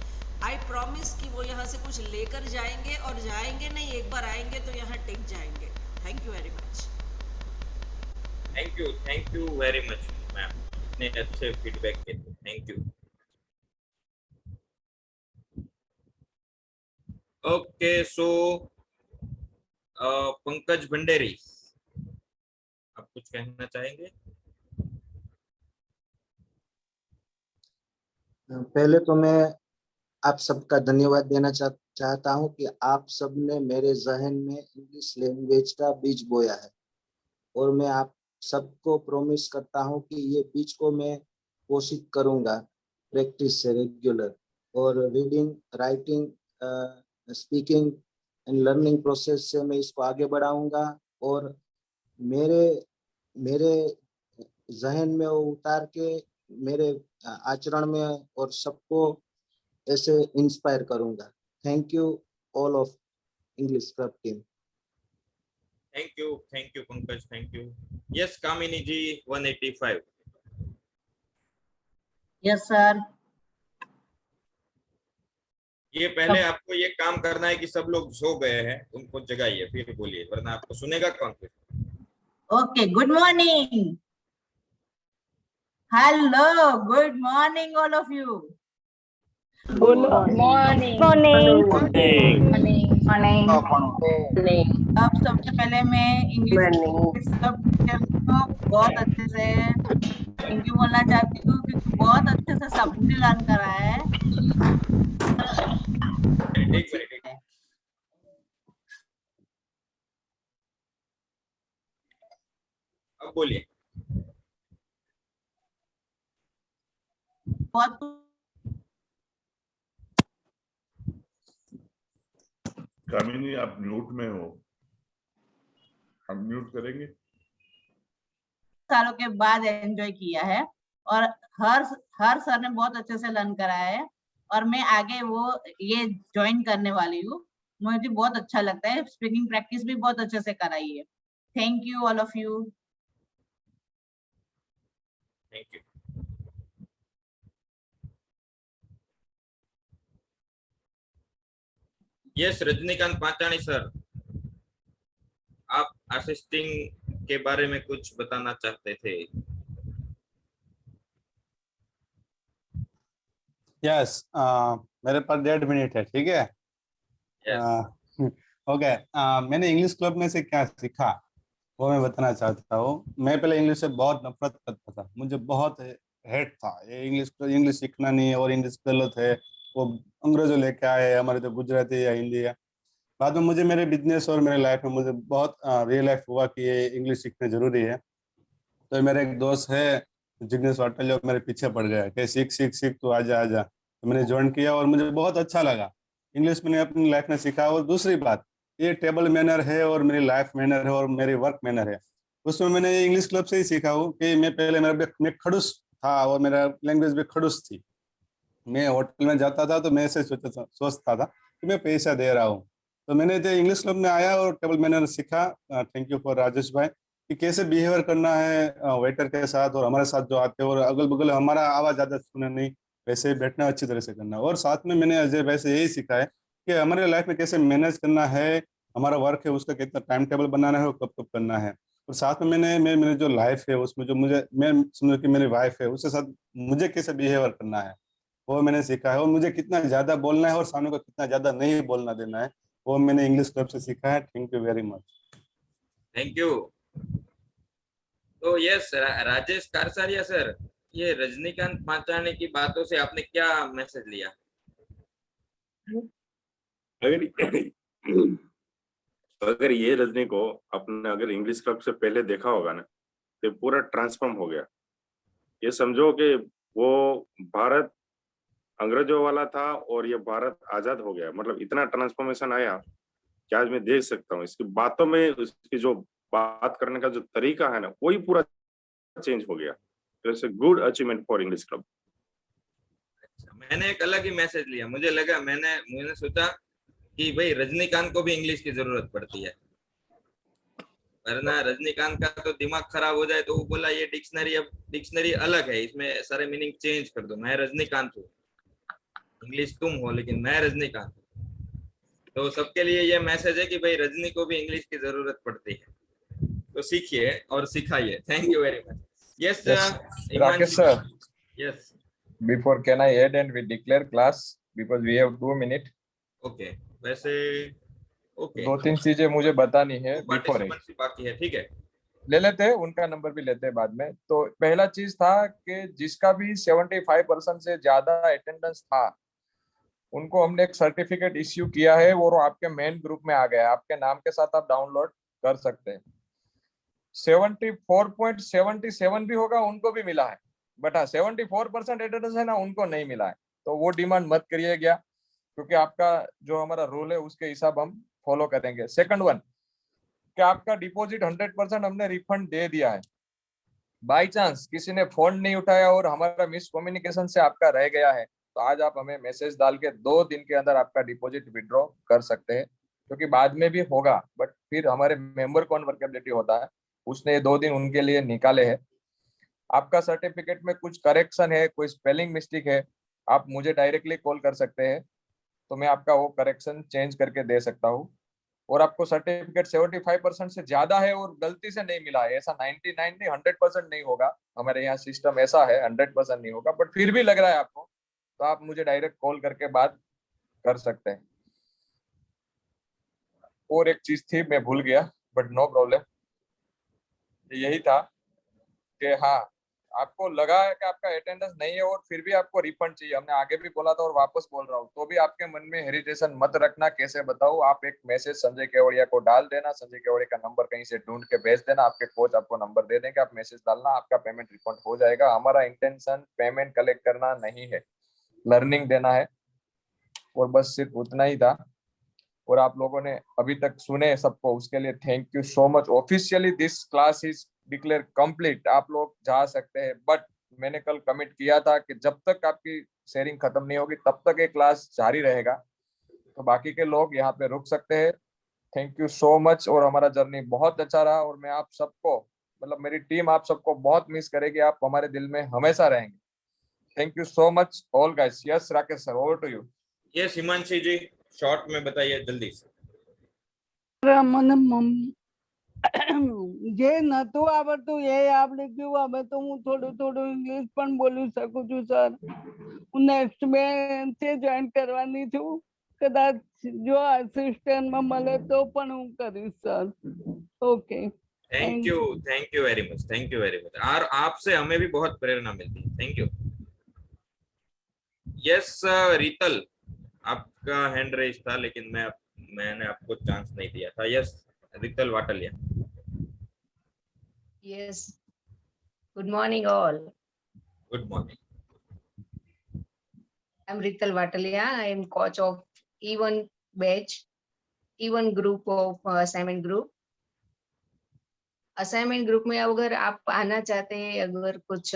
आई प्रॉमिस कि वो यहाँ से कुछ लेकर जाएंगे, और जाएंगे नहीं, एक बार आएंगे तो यहाँ टिक जाएंगे। Thank you very much. Thank you very much ma'am, इतने अच्छे फीडबैक के लिए thank you. Okay so Pankaj Bhanderi, आप कुछ कहना चाहेंगे? पहले तो मैं आप सबका धन्यवाद देना चाहता हूं कि आप सबने मेरे जहन में इंग्लिश लैंग्वेज का बीज बोया है, और मैं आप सबको प्रॉमिस करता हूं कि ये बीज को मैं पोषित करूंगा प्रैक्टिस से रेगुलर, और reading, writing, speaking and learning process से मैं इसको आगे बढ़ाऊंगा, और मेरे मेरे जहन में वो उतार के मेरे आचरण में और सबको ऐसे इंस्पायर करूंगा। Thank you all of English club team. Thank you Pankaj, thank you. Yes Kamini ji 185। Yes sir. ये पहले आपको ये काम करना है कि सब लोग सो गए हैं उनको जगाइए, फिर बोलिए, वरना आपको सुनेगा कौन फिर? Okay, good morning, hello, good morning all of you. Good morning. अब सबसे पहले मैं इंग्लिश सब को बहुत अच्छे से थैंक यू बोलना चाहती हूँ, क्योंकि बहुत अच्छे से सबने लर्न करा है। एक मिनट, अब बोलिए। बहुत कामिनी आप म्यूट में हो, हम म्यूट करेंगे। सालों के बाद एंजॉय किया है, और हर सर ने बहुत अच्छे से लर्न कराया है, और मैं आगे वो ये ज्वाइन करने वाली हूँ। मुझे बहुत अच्छा लगता है, स्पीकिंग प्रैक्टिस भी बहुत अच्छे से कराई है। Thank you all of you. Thank you. Yes Rajnikant Pachani sir, आप असिस्टिंग के बारे में कुछ बताना चाहते थे? यस मेरे पास 1.5 मिनट है, ठीक है? ओके, मैंने इंग्लिश क्लब में से क्या सीखा वो मैं बताना चाहता हूँ। मैं पहले इंग्लिश से बहुत नफरत करता था, मुझे बहुत हेट था ये इंग्लिश सीखना नहीं है और इंग्लिश गलत है, वो अंग्रेजों लेके आए, हमारे तो गुजराती या हिंदी है। बाद में मुझे मेरे बिजनेस और मेरे लाइफ में मुझे बहुत रियलाइज हुआ कि ये इंग्लिश सीखना जरूरी है। तो मेरा एक दोस्त है जिग्नेश वाटल, जो मेरे पीछे पड़ गया कि सीख सीख सीख तो आजा आजा, तो मैंने ज्वाइन किया और मुझे बहुत अच्छा लगा। इंग्लिश मैंने अपनी लाइफ में सीखा। और दूसरी बात, ये टेबल मैनर है और मेरी लाइफ मैनर है और मेरी वर्क मैनर है, उसमें मैंने ये इंग्लिश क्लब से ही सीखा हूँ कि मैं पहले मैं खड़ूस था और मेरा लैंग्वेज भी खड़ूस थी। मैं होटल में जाता था तो मैं ऐसे सोचता था कि मैं पैसा दे रहा हूँ। तो मैंने तो इंग्लिश क्लब में आया और टेबल मैनर सीखा। थैंक यू फॉर राजेश भाई कि कैसे बिहेवियर करना है वेटर के साथ और हमारे साथ जो आते हैं, और अगल बगल हमारा आवाज ज्यादा सुनना नहीं, वैसे बैठना अच्छी तरह से करना। और साथ में मैंने अजय भाई से यही सीखा है कि हमारे लाइफ में कैसे मैनेज करना है, हमारा वर्क है उसका कितना टाइम टेबल बनाना है और कब कब करना है। और साथ में मेरी जो लाइफ है उसमें जो मैं समझो कि मेरी वाइफ है उसके साथ मुझे कैसे बिहेवियर करना है वो मैंने सीखा है। और मुझे कितना ज्यादा बोलना है और सामने को कितना ज्यादा नहीं बोलना देना है वो मैंने इंग्लिश क्लब से सीखा है। Thank you very much. Thank you. तो यस राजेश कारसारिया सर, ये रजनीकांत पाचानी की बातों से आपने क्या मैसेज लिया? अगर ये रजनी को अपने अगर इंग्लिश क्लब से पहले देखा होगा ना तो पूरा ट्रांसफॉर्म हो गया। ये समझो कि वो भारत अंग्रेजों वाला था और ये भारत आजाद हो गया, मतलब इतना ट्रांसफॉर्मेशन आया कि आज मैं देख सकता हूँ इसकी बातों में, उसकी जो बात करने का जो तरीका है ना वही पूरा चेंज हो गया। It's a good achievement for English club. मैंने एक अलग ही मैसेज लिया, मुझे लगा मैंने सोचा कि भाई रजनीकांत को भी इंग्लिश की जरूरत पड़ती है, वरना रजनीकांत का तो दिमाग खराब हो जाए। तो वो बोला ये डिक्शनरी अलग है, इसमें सारे मीनिंग चेंज कर दो, मैं रजनीकांत हूँ, इंग्लिश तुम हो लेकिन मैं रजनीकांत हूँ। तो सबके लिए ये मैसेज है कि भाई रजनी को भी इंग्लिश की जरूरत पड़ती है। तो सीखिए और सिखाइए। Thank you very much. Yes Rakesh sir, yes before can I add and we declare class because we have 2 minutes. Okay. वैसे ओके 2-3 चीजें मुझे बतानी है बिफोर पार्टिसिपेंट्स बाकी है, ठीक है। ले लेते हैं, उनका नंबर भी लेते हैं बाद में। तो पहला चीज था कि जिसका भी 75% से ज्यादा अटेंडेंस था उनको हमने एक सर्टिफिकेट इश्यू किया है और वो आपके मेन ग्रुप में आ गया है, आपके नाम के साथ आप डाउनलोड कर सकते हैं। 74.77 भी होगा उनको भी मिला है, बट हाँ 74% अटेंडेंस है ना उनको नहीं मिला है, तो वो डिमांड मत करिए गया, क्योंकि आपका जो हमारा रूल है उसके हिसाब हम फॉलो करेंगे। सेकंड वन कि आपका डिपॉजिट 100% हमने रिफंड दे दिया है। बाई चांस किसी ने फोन नहीं उठाया और हमारा मिस कम्युनिकेशन से आपका रह गया है तो आज आप हमें मैसेज डाल के 2 दिन के अंदर आपका डिपॉजिट विड्रॉ कर सकते हैं, क्योंकि बाद में भी होगा, बट फिर हमारे मेंबर कन्वर्टेबिलिटी होता है, उसने 2 दिन उनके लिए निकाले हैं। आपका सर्टिफिकेट में कुछ करेक्शन है, कोई स्पेलिंग मिस्टेक है, आप मुझे डायरेक्टली कॉल कर सकते हैं, तो मैं आपका वो करेक्शन चेंज करके दे सकता हूँ। और आपको सर्टिफिकेट 75% से ज्यादा है और गलती से नहीं मिला है, ऐसा 99 नहीं 100% नहीं होगा, हमारे यहाँ सिस्टम ऐसा है, 100% नहीं होगा, बट फिर भी लग रहा है आपको तो आप मुझे डायरेक्ट कॉल करके बात कर सकते हैं। और एक चीज थी मैं भूल गया, बट नो प्रॉब्लम, यही था कि हाँ आपको लगा है कि आपका अटेंडेंस नहीं है और फिर भी आपको रिफंड चाहिए, हमने आगे भी बोला था और वापस बोल रहा हूँ, तो भी आपके मन में हेरिटेशन मत रखना। कैसे बताओ, आप एक मैसेज संजय केवड़िया को डाल देना, संजय केवड़िया का नंबर कहीं से ढूंढ के भेज देना, आपके कोच आपको नंबर दे देंगे, आप मैसेज डालना, आपका पेमेंट रिफंड हो जाएगा। हमारा इंटेंशन पेमेंट कलेक्ट करना नहीं है, लर्निंग देना है, और बस सिर्फ उतना ही था। और आप लोगों ने अभी तक सुने सबको, उसके लिए thank you so much. Officially this class is declare complete, आप लोग जा सकते हैं, बट मैंने कल कमिट किया था कि जब तक आपकी शेयरिंग खत्म नहीं होगी तब तक ये क्लास जारी रहेगा, तो बाकी के लोग यहाँ पे रुक सकते हैं। थैंक यू सो मच, और हमारा जर्नी बहुत अच्छा रहा, और मैं आप सबको, मतलब मेरी टीम आप सबको बहुत मिस करेगी, आप हमारे दिल में हमेशा रहेंगे। Thank you so much all guys. Yes Rakesh sir, over to you. Yes Himanshi ji, short में बताइए जल्दी से। જે નતું આવડતું એ આવડી ગયું, હવે તો હું થોડું થોડું ઇંગ્લિશ પણ બોલી શકું છું સર। હું નેક્સ્ટ બેન્ચે જોઈન કરવાની છું, કદાચ જો અસિસ્ટન્ટમાં મળે તો પણ હું કરીશ sir. Okay, thank you very much, thank you very much. और आपसे हमें भी बहुत प्रेरणा मिलती है, थैंक यू। यस रीतल, आपका हैंड रेज था लेकिन मैंने आपको चांस नहीं दिया था। Yes Rital Vatalia. Yes. Good morning, all. Good morning. I'm Rital Vatalia. I am coach of E1 batch, E1 group of assignment group. Assignment group में अगर आप आना चाहते हैं, अगर कुछ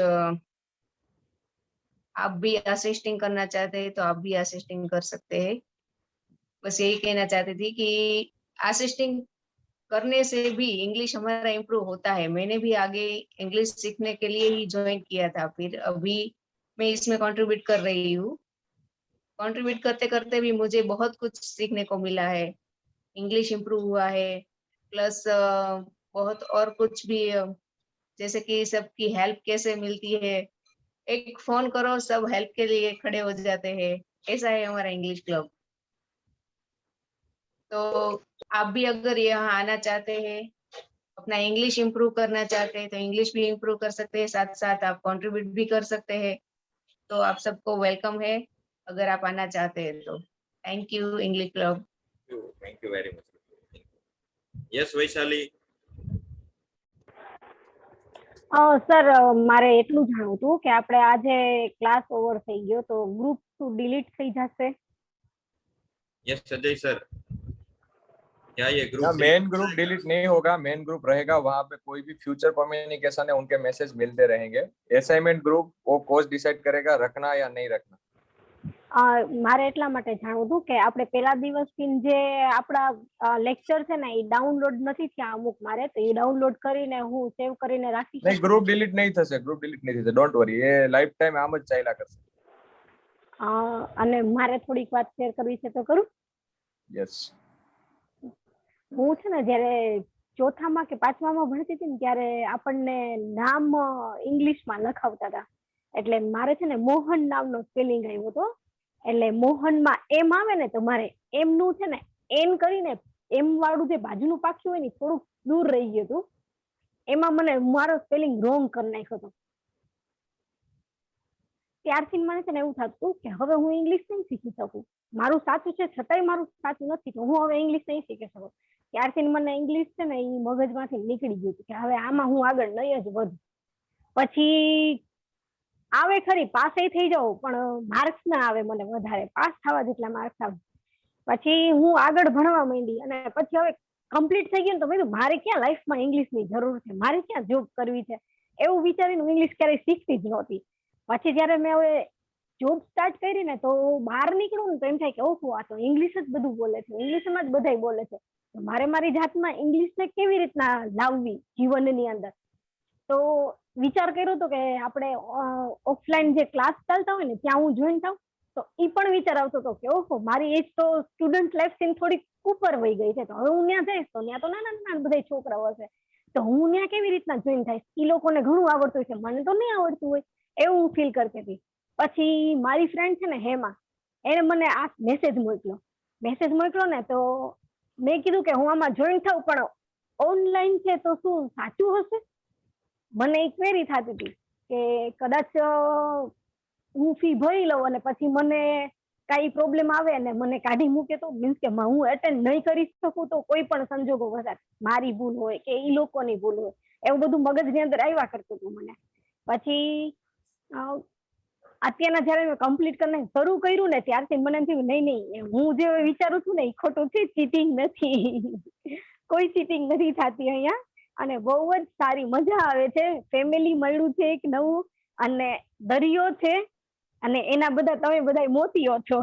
आप भी असिस्टिंग करना चाहते हैं तो आप भी असिस्टिंग कर सकते हैं। बस यही कहना चाहती थी कि असिस्टिंग करने से भी इंग्लिश हमारा इम्प्रूव होता है। मैंने भी आगे इंग्लिश सीखने के लिए ही ज्वाइन किया था, फिर अभी मैं इसमें कंट्रीब्यूट कर रही हूँ। कंट्रीब्यूट करते करते भी मुझे बहुत कुछ सीखने को मिला है, इंग्लिश इम्प्रूव हुआ है, प्लस बहुत और कुछ भी, जैसे कि सबकी हेल्प कैसे मिलती है, एक फोन करो सब हेल्प के लिए खड़े हो जाते हैं, ऐसा है हमारा इंग्लिश क्लब। तो आप भी अगर यहाँ आना चाहते हैं, अपना इंग्लिश इम्प्रूव करना चाहते हैं तो इंग्लिश भी इम्प्रूव कर सकते हैं, साथ साथ आप कंट्रीब्यूट भी कर सकते हैं। तो आप सबको वेलकम है अगर आप आना चाहते हैं तो। Thank you English club. Thank you very much. Yes Vaishali. Sir મારે એટલું જાણવું હતું કે આપણે આજે ક્લાસ ઓવર થઈ ગયો તો ગ્રુપ 2 ડિલીટ થઈ જશે? यस अजय सर, क्या ये ग्रुप मेन ग्रुप डिलीट नहीं होगा, मेन ग्रुप रहेगा, वहां पे कोई भी फ्यूचर कम्युनिकेशन है उनके मैसेज मिलते रहेंगे। असाइनमेंट ग्रुप वो कोच डिसाइड करेगा रखना या नहीं रखना। મારે એટલા માટે જાણવું હતું કે આપણે પહેલા દિવસથી જે આપણા લેક્ચર છે ને એ ડાઉનલોડ નથી થયા અમુક મારે, તો એ ડાઉનલોડ કરીને હું સેવ કરીને રાખી नहीं ग्रुप डिलीट नहीं થશે, ग्रुप डिलीट नहीं થશે, डोंट वरी, ये लाइफ टाइम આમ જ ચાલ્યા કરશે। અને મારે થોડીક વાત શેર કરવી છે તો કરું? यस। હું છે ને જ્યારે ચોથામાં કે પાંચમામાં ભણતી હતી ને ત્યારે આપણને નામ ઇંગ્લિશમાં લખાવતા હતા. એટલે મારે છે ને મોહન નામનો સ્પેલિંગ આવ્યો હતો. એટલે મોહનમાં એમ આવે ને તો મારે એમ નું છે ને એન કરીને એમ વાળું જે બાજુનું પાખ્યું હોય ને થોડુંક દૂર રહી ગયું હતું. એમાં મને મારો સ્પેલિંગ રોંગ કરી નાખ્યો હતો. ત્યારથી મને છે ને એવું થતું કે હવે હું ઇંગ્લિશ નહીં શીખી શકું. મારું સાચું છે છતાંય મારું સાચું નથી તો હું હવે ઇંગ્લિશ નહીં શીખી શકું. ત્યારથી મને ઇંગ્લિશ છે ને એ મગજમાંથી નીકળી ગયું કે હવે આમાં હું આગળ નહીં જ વધું. પછી આવે ખરી પાસે થઈ જાઉં પણ માર્ક્સ ના આવે મને વધારે, પાસ થવા જેટલા માર્ક્સ આવે. પછી હું આગળ ભણવા માંડી અને પછી હવે કમ્પ્લીટ થઈ ગયું તો મેં મારે ક્યાં લાઈફમાં ઇંગ્લિશની જરૂર છે, મારે ક્યાં જોબ કરવી છે એવું વિચારીને ઇંગ્લિશ ક્યારેય શીખતી જ નહોતી. પછી જયારે મેં હવે જોબ સ્ટાર્ટ કરી ને તો બહાર નીકળું ને તો એમ થાય કે ઓહો આ તો ઇંગ્લિશ જ બધું બોલે છે, ઇંગ્લિશમાં જ બધાય બોલે છે. મારે મારી જાતમાં ઇંગ્લિશને કેવી રીતના લાવવી જીવનની અંદર, તો વિચાર કર્યો હતો કે આપણે ઓફલાઈન જે ક્લાસ ચાલતા હોય ને ત્યાં હું જોઈન થાઉં. તો એ પણ વિચાર આવતો હતો કે ઓહો મારી એજ તો સ્ટુડન્ટ લાઈફ થી થોડીક ઉપર વહી ગઈ છે, તો હવે હું ત્યાં જઈશ તો ત્યાં તો નાના નાના બધા છોકરાઓ હશે તો હું ત્યાં કેવી રીતના જોઈન થઈશ. એ લોકોને ઘણું આવડતું હોય છે, મને તો નહીં આવડતું હોય એવું હું ફીલ કરતી હતી. પછી મારી ફ્રેન્ડ છે ને હેમા, એને મને આ મેસેજ મોકલ્યો ને તો મેં કીધું કે હું આમાં જોઈન થાઉં પણ ઓનલાઈન છે તો શું સાચું હશે. મને એક ક્વેરી થતી હતી કે કદાચ હું ફી ભરી લઉં અને પછી મને કઈ પ્રોબ્લેમ આવે અને મને કાઢી મૂકે તો, મીન્સ કે હું એટેન્ડ નહીં કરી શકું તો કોઈ પણ સંજોગો વસાત મારી ભૂલ હોય કે એ લોકોની ભૂલ હોય એવું બધું મગજની અંદર આવ્યા કરતું હતું મને. પછી અત્યારના જયારે મેં કમ્પ્લીટ કરીને શરૂ કર્યું ને ત્યારથી મને એમ થયું નહીં હું જે વિચારું છું ને એ ખોટું છે, ચીટિંગ નથી, કોઈ ચીટિંગ નથી થતી અહીંયા અને બહુ જ સારી મજા આવે છે. ફેમિલી મળ્યું છે એક નવું અને દરિયો છે અને એના બધા તમે બધા મોતીઓ છો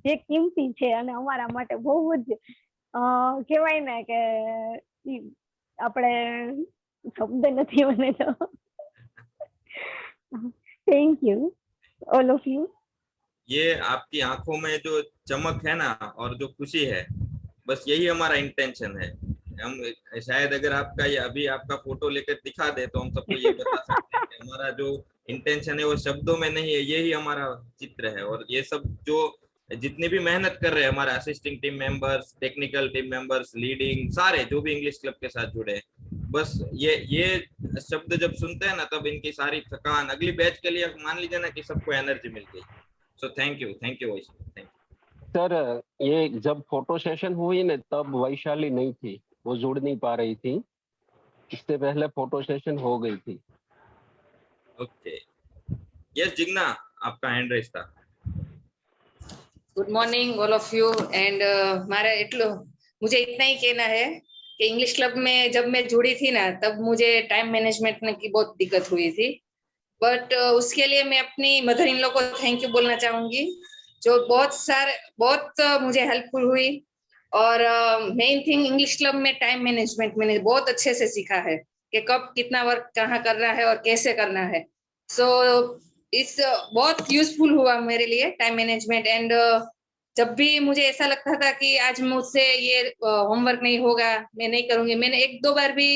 જે કિંમતી છે અને અમારા માટે બહુ જ કહેવાય ને કે આપણે શબ્દ નથી મને તો. Thank you all of you. ये आपकी आंखों में जो चमक है ना और जो खुशी है बस यही हमारा इंटेंशन है. हम शायद अगर आपका ये अभी आपका फोटो लेकर दिखा दे तो हम सबको ये बता सकते हैं कि हमारा जो इंटेंशन है वो शब्दों में नहीं है, यही हमारा चित्र है. और ये सब जो जितनी भी मेहनत कर रहे हैं हमारे assisting team members, technical team members, leading, सारे जो भी इंग्लिश क्लब के साथ जुड़े हैं, बस ये शब्द जब सुनते हैं ना तब इनकी सारी थकान अगली बैच के लिए मान लीजिए ना कि सबको एनर्जी मिल गई. सो थैंक यू वैशाली. सर ये जब फोटो सेशन हुई ना तब वैशाली नहीं थी, वो जुड़ नहीं पा रही थी, इससे पहले फोटो सेशन हो गई थी. ओके यस जिग्ना आपका हैंड रेस था. Good morning all of you and मारा मुझे इतना ही कहना है कि इंग्लिश क्लब में जब मैं जुड़ी थी ना तब मुझे टाइम मैनेजमेंट की बहुत दिक्कत हुई थी, बट उसके लिए मैं अपनी मदर इन लॉ को थैंक यू बोलना चाहूंगी जो बहुत मुझे हेल्पफुल हुई. और मेन थिंग इंग्लिश क्लब में टाइम मैनेजमेंट मैंने बहुत अच्छे से सीखा है कि कब कितना वर्क कहाँ करना है और कैसे करना है. सो इस बहुत यूजफुल हुआ मेरे लिए टाइम मैनेजमेंट. एंड जब भी मुझे ऐसा लगता था कि आज मुझसे ये होमवर्क नहीं होगा, मैं नहीं करूंगी, मैंने 1-2 बार भी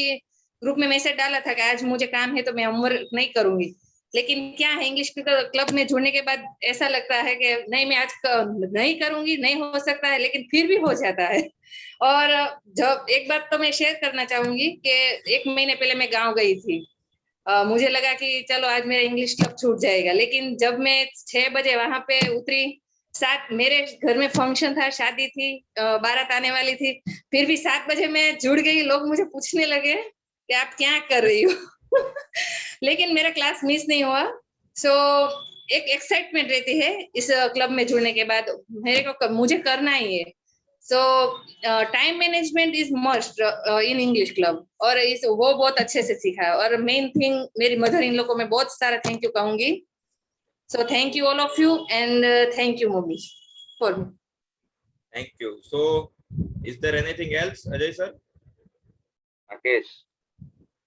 ग्रुप में मैसेज डाला था कि आज मुझे काम है तो मैं होमवर्क नहीं करूंगी. लेकिन क्या है इंग्लिश क्लब में जुड़ने के बाद ऐसा लगता है कि नहीं मैं आज नहीं करूंगी, नहीं हो सकता है, लेकिन फिर भी हो जाता है. और जब एक बात तो मैं शेयर करना चाहूंगी कि 1 महीने पहले मैं गाँव गई थी. मुझे लगा कि चलो आज मेरा इंग्लिश क्लब छूट जाएगा, लेकिन जब मैं 6 बजे वहां पे उतरी, मेरे घर में फंक्शन था, शादी थी, बारात आने वाली थी, फिर भी 7 बजे मैं जुड़ गई. लोग मुझे पूछने लगे कि आप क्या कर रही हो लेकिन मेरा क्लास मिस नहीं हुआ. सो एक एक्साइटमेंट रहती है इस क्लब में जुड़ने के बाद, मुझे करना ही है. So time management is must in English club और वो बहुत अच्छे से सीखा है. और मेन थिंग मेरी मदर इन लोग को मैं बहुत सारा थैंक यू कहूंगी. So thank you all of you and thank you mummy for me. Thank you. So is there anything else Ajay sir? Rakesh,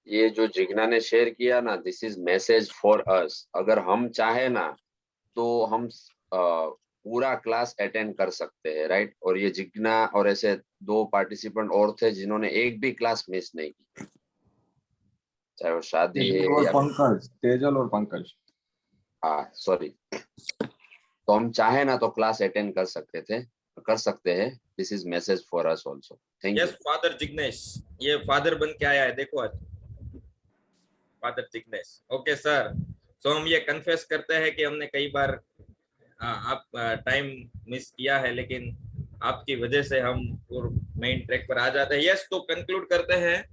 ये जो जिग्ना ने शेयर किया ना, this is message for us. अगर हम चाहे ना तो हम पूरा क्लास अटेंड कर सकते हैं, राइट. और ये जिग्ना और ऐसे 2 पार्टिसिपेंट और थे जिन्होंने एक भी क्लास मिस नहीं की, चाहे वो शादी है और या पंकज, तेजल और पंकज। हाँ सॉरी। तो हम चाहे ना तो क्लास अटेंड कर सकते हैं। This is message for us also. Thank you. Yes father Jignesh, ये फादर बन के आया है, देखो आज फादर जिग्नेश। ओके सर, सो हम ये कन्फेस करते हैं कि हमने कई बार आप टाइम मिस किया है, लेकिन आपकी वजह से हम मेन ट्रैक पर आ जाते हैं। यस, तो कंक्लूड करते हैं।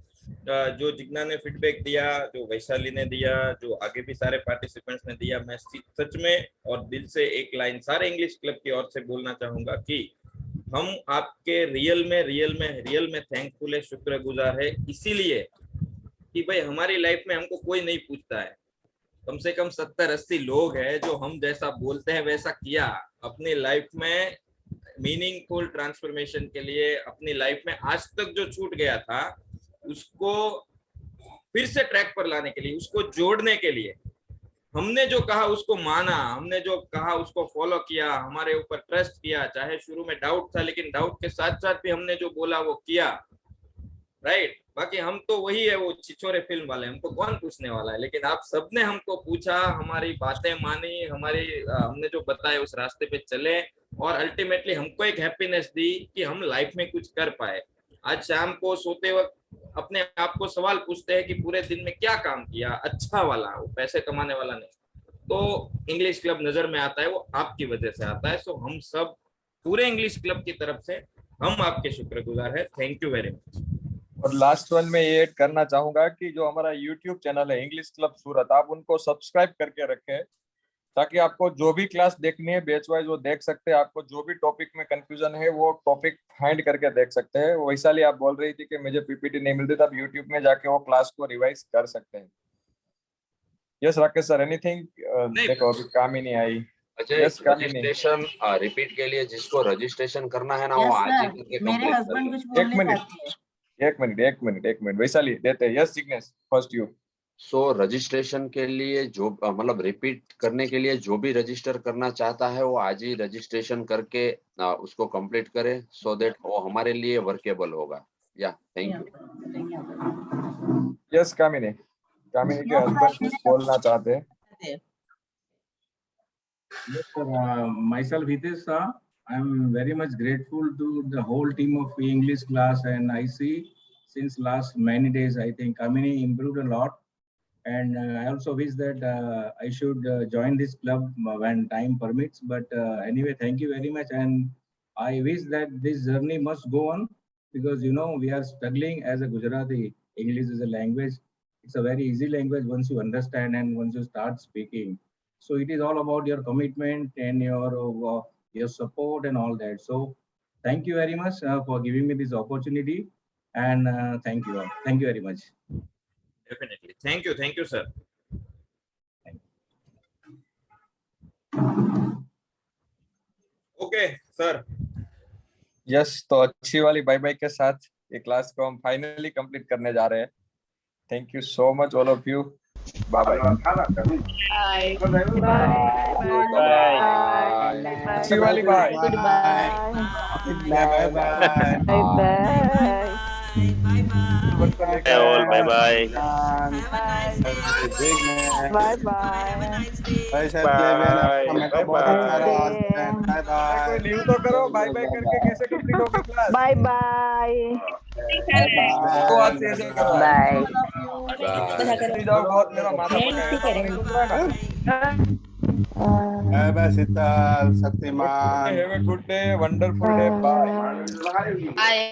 जो जिग्ना ने फीडबैक दिया, जो वैशाली ने दिया, जो आगे भी सारे पार्टिसिपेंट्स ने दिया, मैं सच में और दिल से एक लाइन सारे इंग्लिश क्लब की ओर से बोलना चाहूंगा कि हम आपके रियल में थैंकफुल है, शुक्रगुजार है, इसीलिए कि भाई हमारी लाइफ में हमको कोई नहीं पूछता है। कम से कम 70-80 लोग हैं जो हम जैसा बोलते हैं वैसा किया, अपनी लाइफ में मीनिंगफुल ट्रांसफॉर्मेशन के लिए, अपनी लाइफ में आज तक जो छूट गया था उसको फिर से ट्रैक पर लाने के लिए, उसको जोड़ने के लिए हमने जो कहा उसको माना, हमने जो कहा उसको फॉलो किया, हमारे ऊपर ट्रस्ट किया। चाहे शुरू में डाउट था, लेकिन डाउट के साथ साथ भी हमने जो बोला वो किया, राइट। बाकी हम तो वही है, वो छिछोरे फिल्म वाले, हमको कौन पूछने वाला है। लेकिन आप सबने हमको पूछा, हमारी बातें मानी, हमने जो बताया उस रास्ते पे चले, और अल्टीमेटली हमको एक हैप्पीनेस दी कि हम लाइफ में कुछ कर पाए। आज शाम को सोते वक्त अपने आप को सवाल पूछते हैं कि पूरे दिन में क्या काम किया, अच्छा वाला, वो पैसे कमाने वाला नहीं। तो इंग्लिश क्लब नजर में आता है, वो आपकी वजह से आता है। सो हम सब पूरे इंग्लिश क्लब की तरफ से हम आपके शुक्रगुजार है। Thank you very much. और लास्ट वन में ये ऐड करना चाहूंगा कि जो हमारा यूट्यूब चैनल है इंग्लिश क्लब सूरत, आप उनको सब्सक्राइब करके रखें, ताकि आपको जो भी क्लास देखनी है बैच वाइज वो देख सकते हैं। आपको जो भी टॉपिक में कंफ्यूजन है वो टॉपिक फाइंड करके देख सकते हैं। वैशाली आप बोल रही थी कि मुझे पीपीटी नहीं मिलती, तब यूट्यूब में जाके वो क्लास को रिवाइज कर सकते हैं। Yes Rakesh sir, anything? देखो अभी काम ही नहीं आई। यस, रजिस्ट्रेशन रिपीट के लिए जिसको रजिस्ट्रेशन करना है ना, वो आज ही करके मेरे कंप्लीट हस्बैंड कर कुछ ले। बोलने चाहते हैं। एक मिनट वैशाली देते हैं। Yes Jignesh, first you. So registration के लिए जो मतलब रिपीट करने के लिए जो भी रजिस्टर करना चाहता है वो आज ही रजिस्ट्रेशन करके उसको कंप्लीट करे, सो दैट वो हमारे लिए वर्केबल होगा। या थैंक यू। यस कामिनी के हस्बैंड कुछ बोलना चाहते हैं। Yes, sir. Myself, Hitesh sir, I am very much grateful to the whole team of English class, and I see since last many days, I think Kamini improved a lot, and I also wish that I should join this club when time permits. But anyway, thank you very much, and I wish that this journey must go on, because you know we are struggling as a Gujarati. English is a language; it's a very easy language once you understand and once you start speaking. So it is all about your commitment and your support and all that. So thank you very much for giving me this opportunity, and thank you all. Thank you very much. Definitely. Thank you sir. Okay sir. Yes, तो अच्छी वाली bye bye के साथ ये class को हम finally complete करने जा रहे हैं। Thank you so much all of you. Bye bye. अच्छी वाली bye. Bye all bye bye कोई लीव तो करो, बाय बाय करके कैसे कंप्लीट होगी क्लास? बाय बाय बहुत मेरा माथा bye bye Sheetal, Shaktimaan. Have a good day, wonderful day, bye.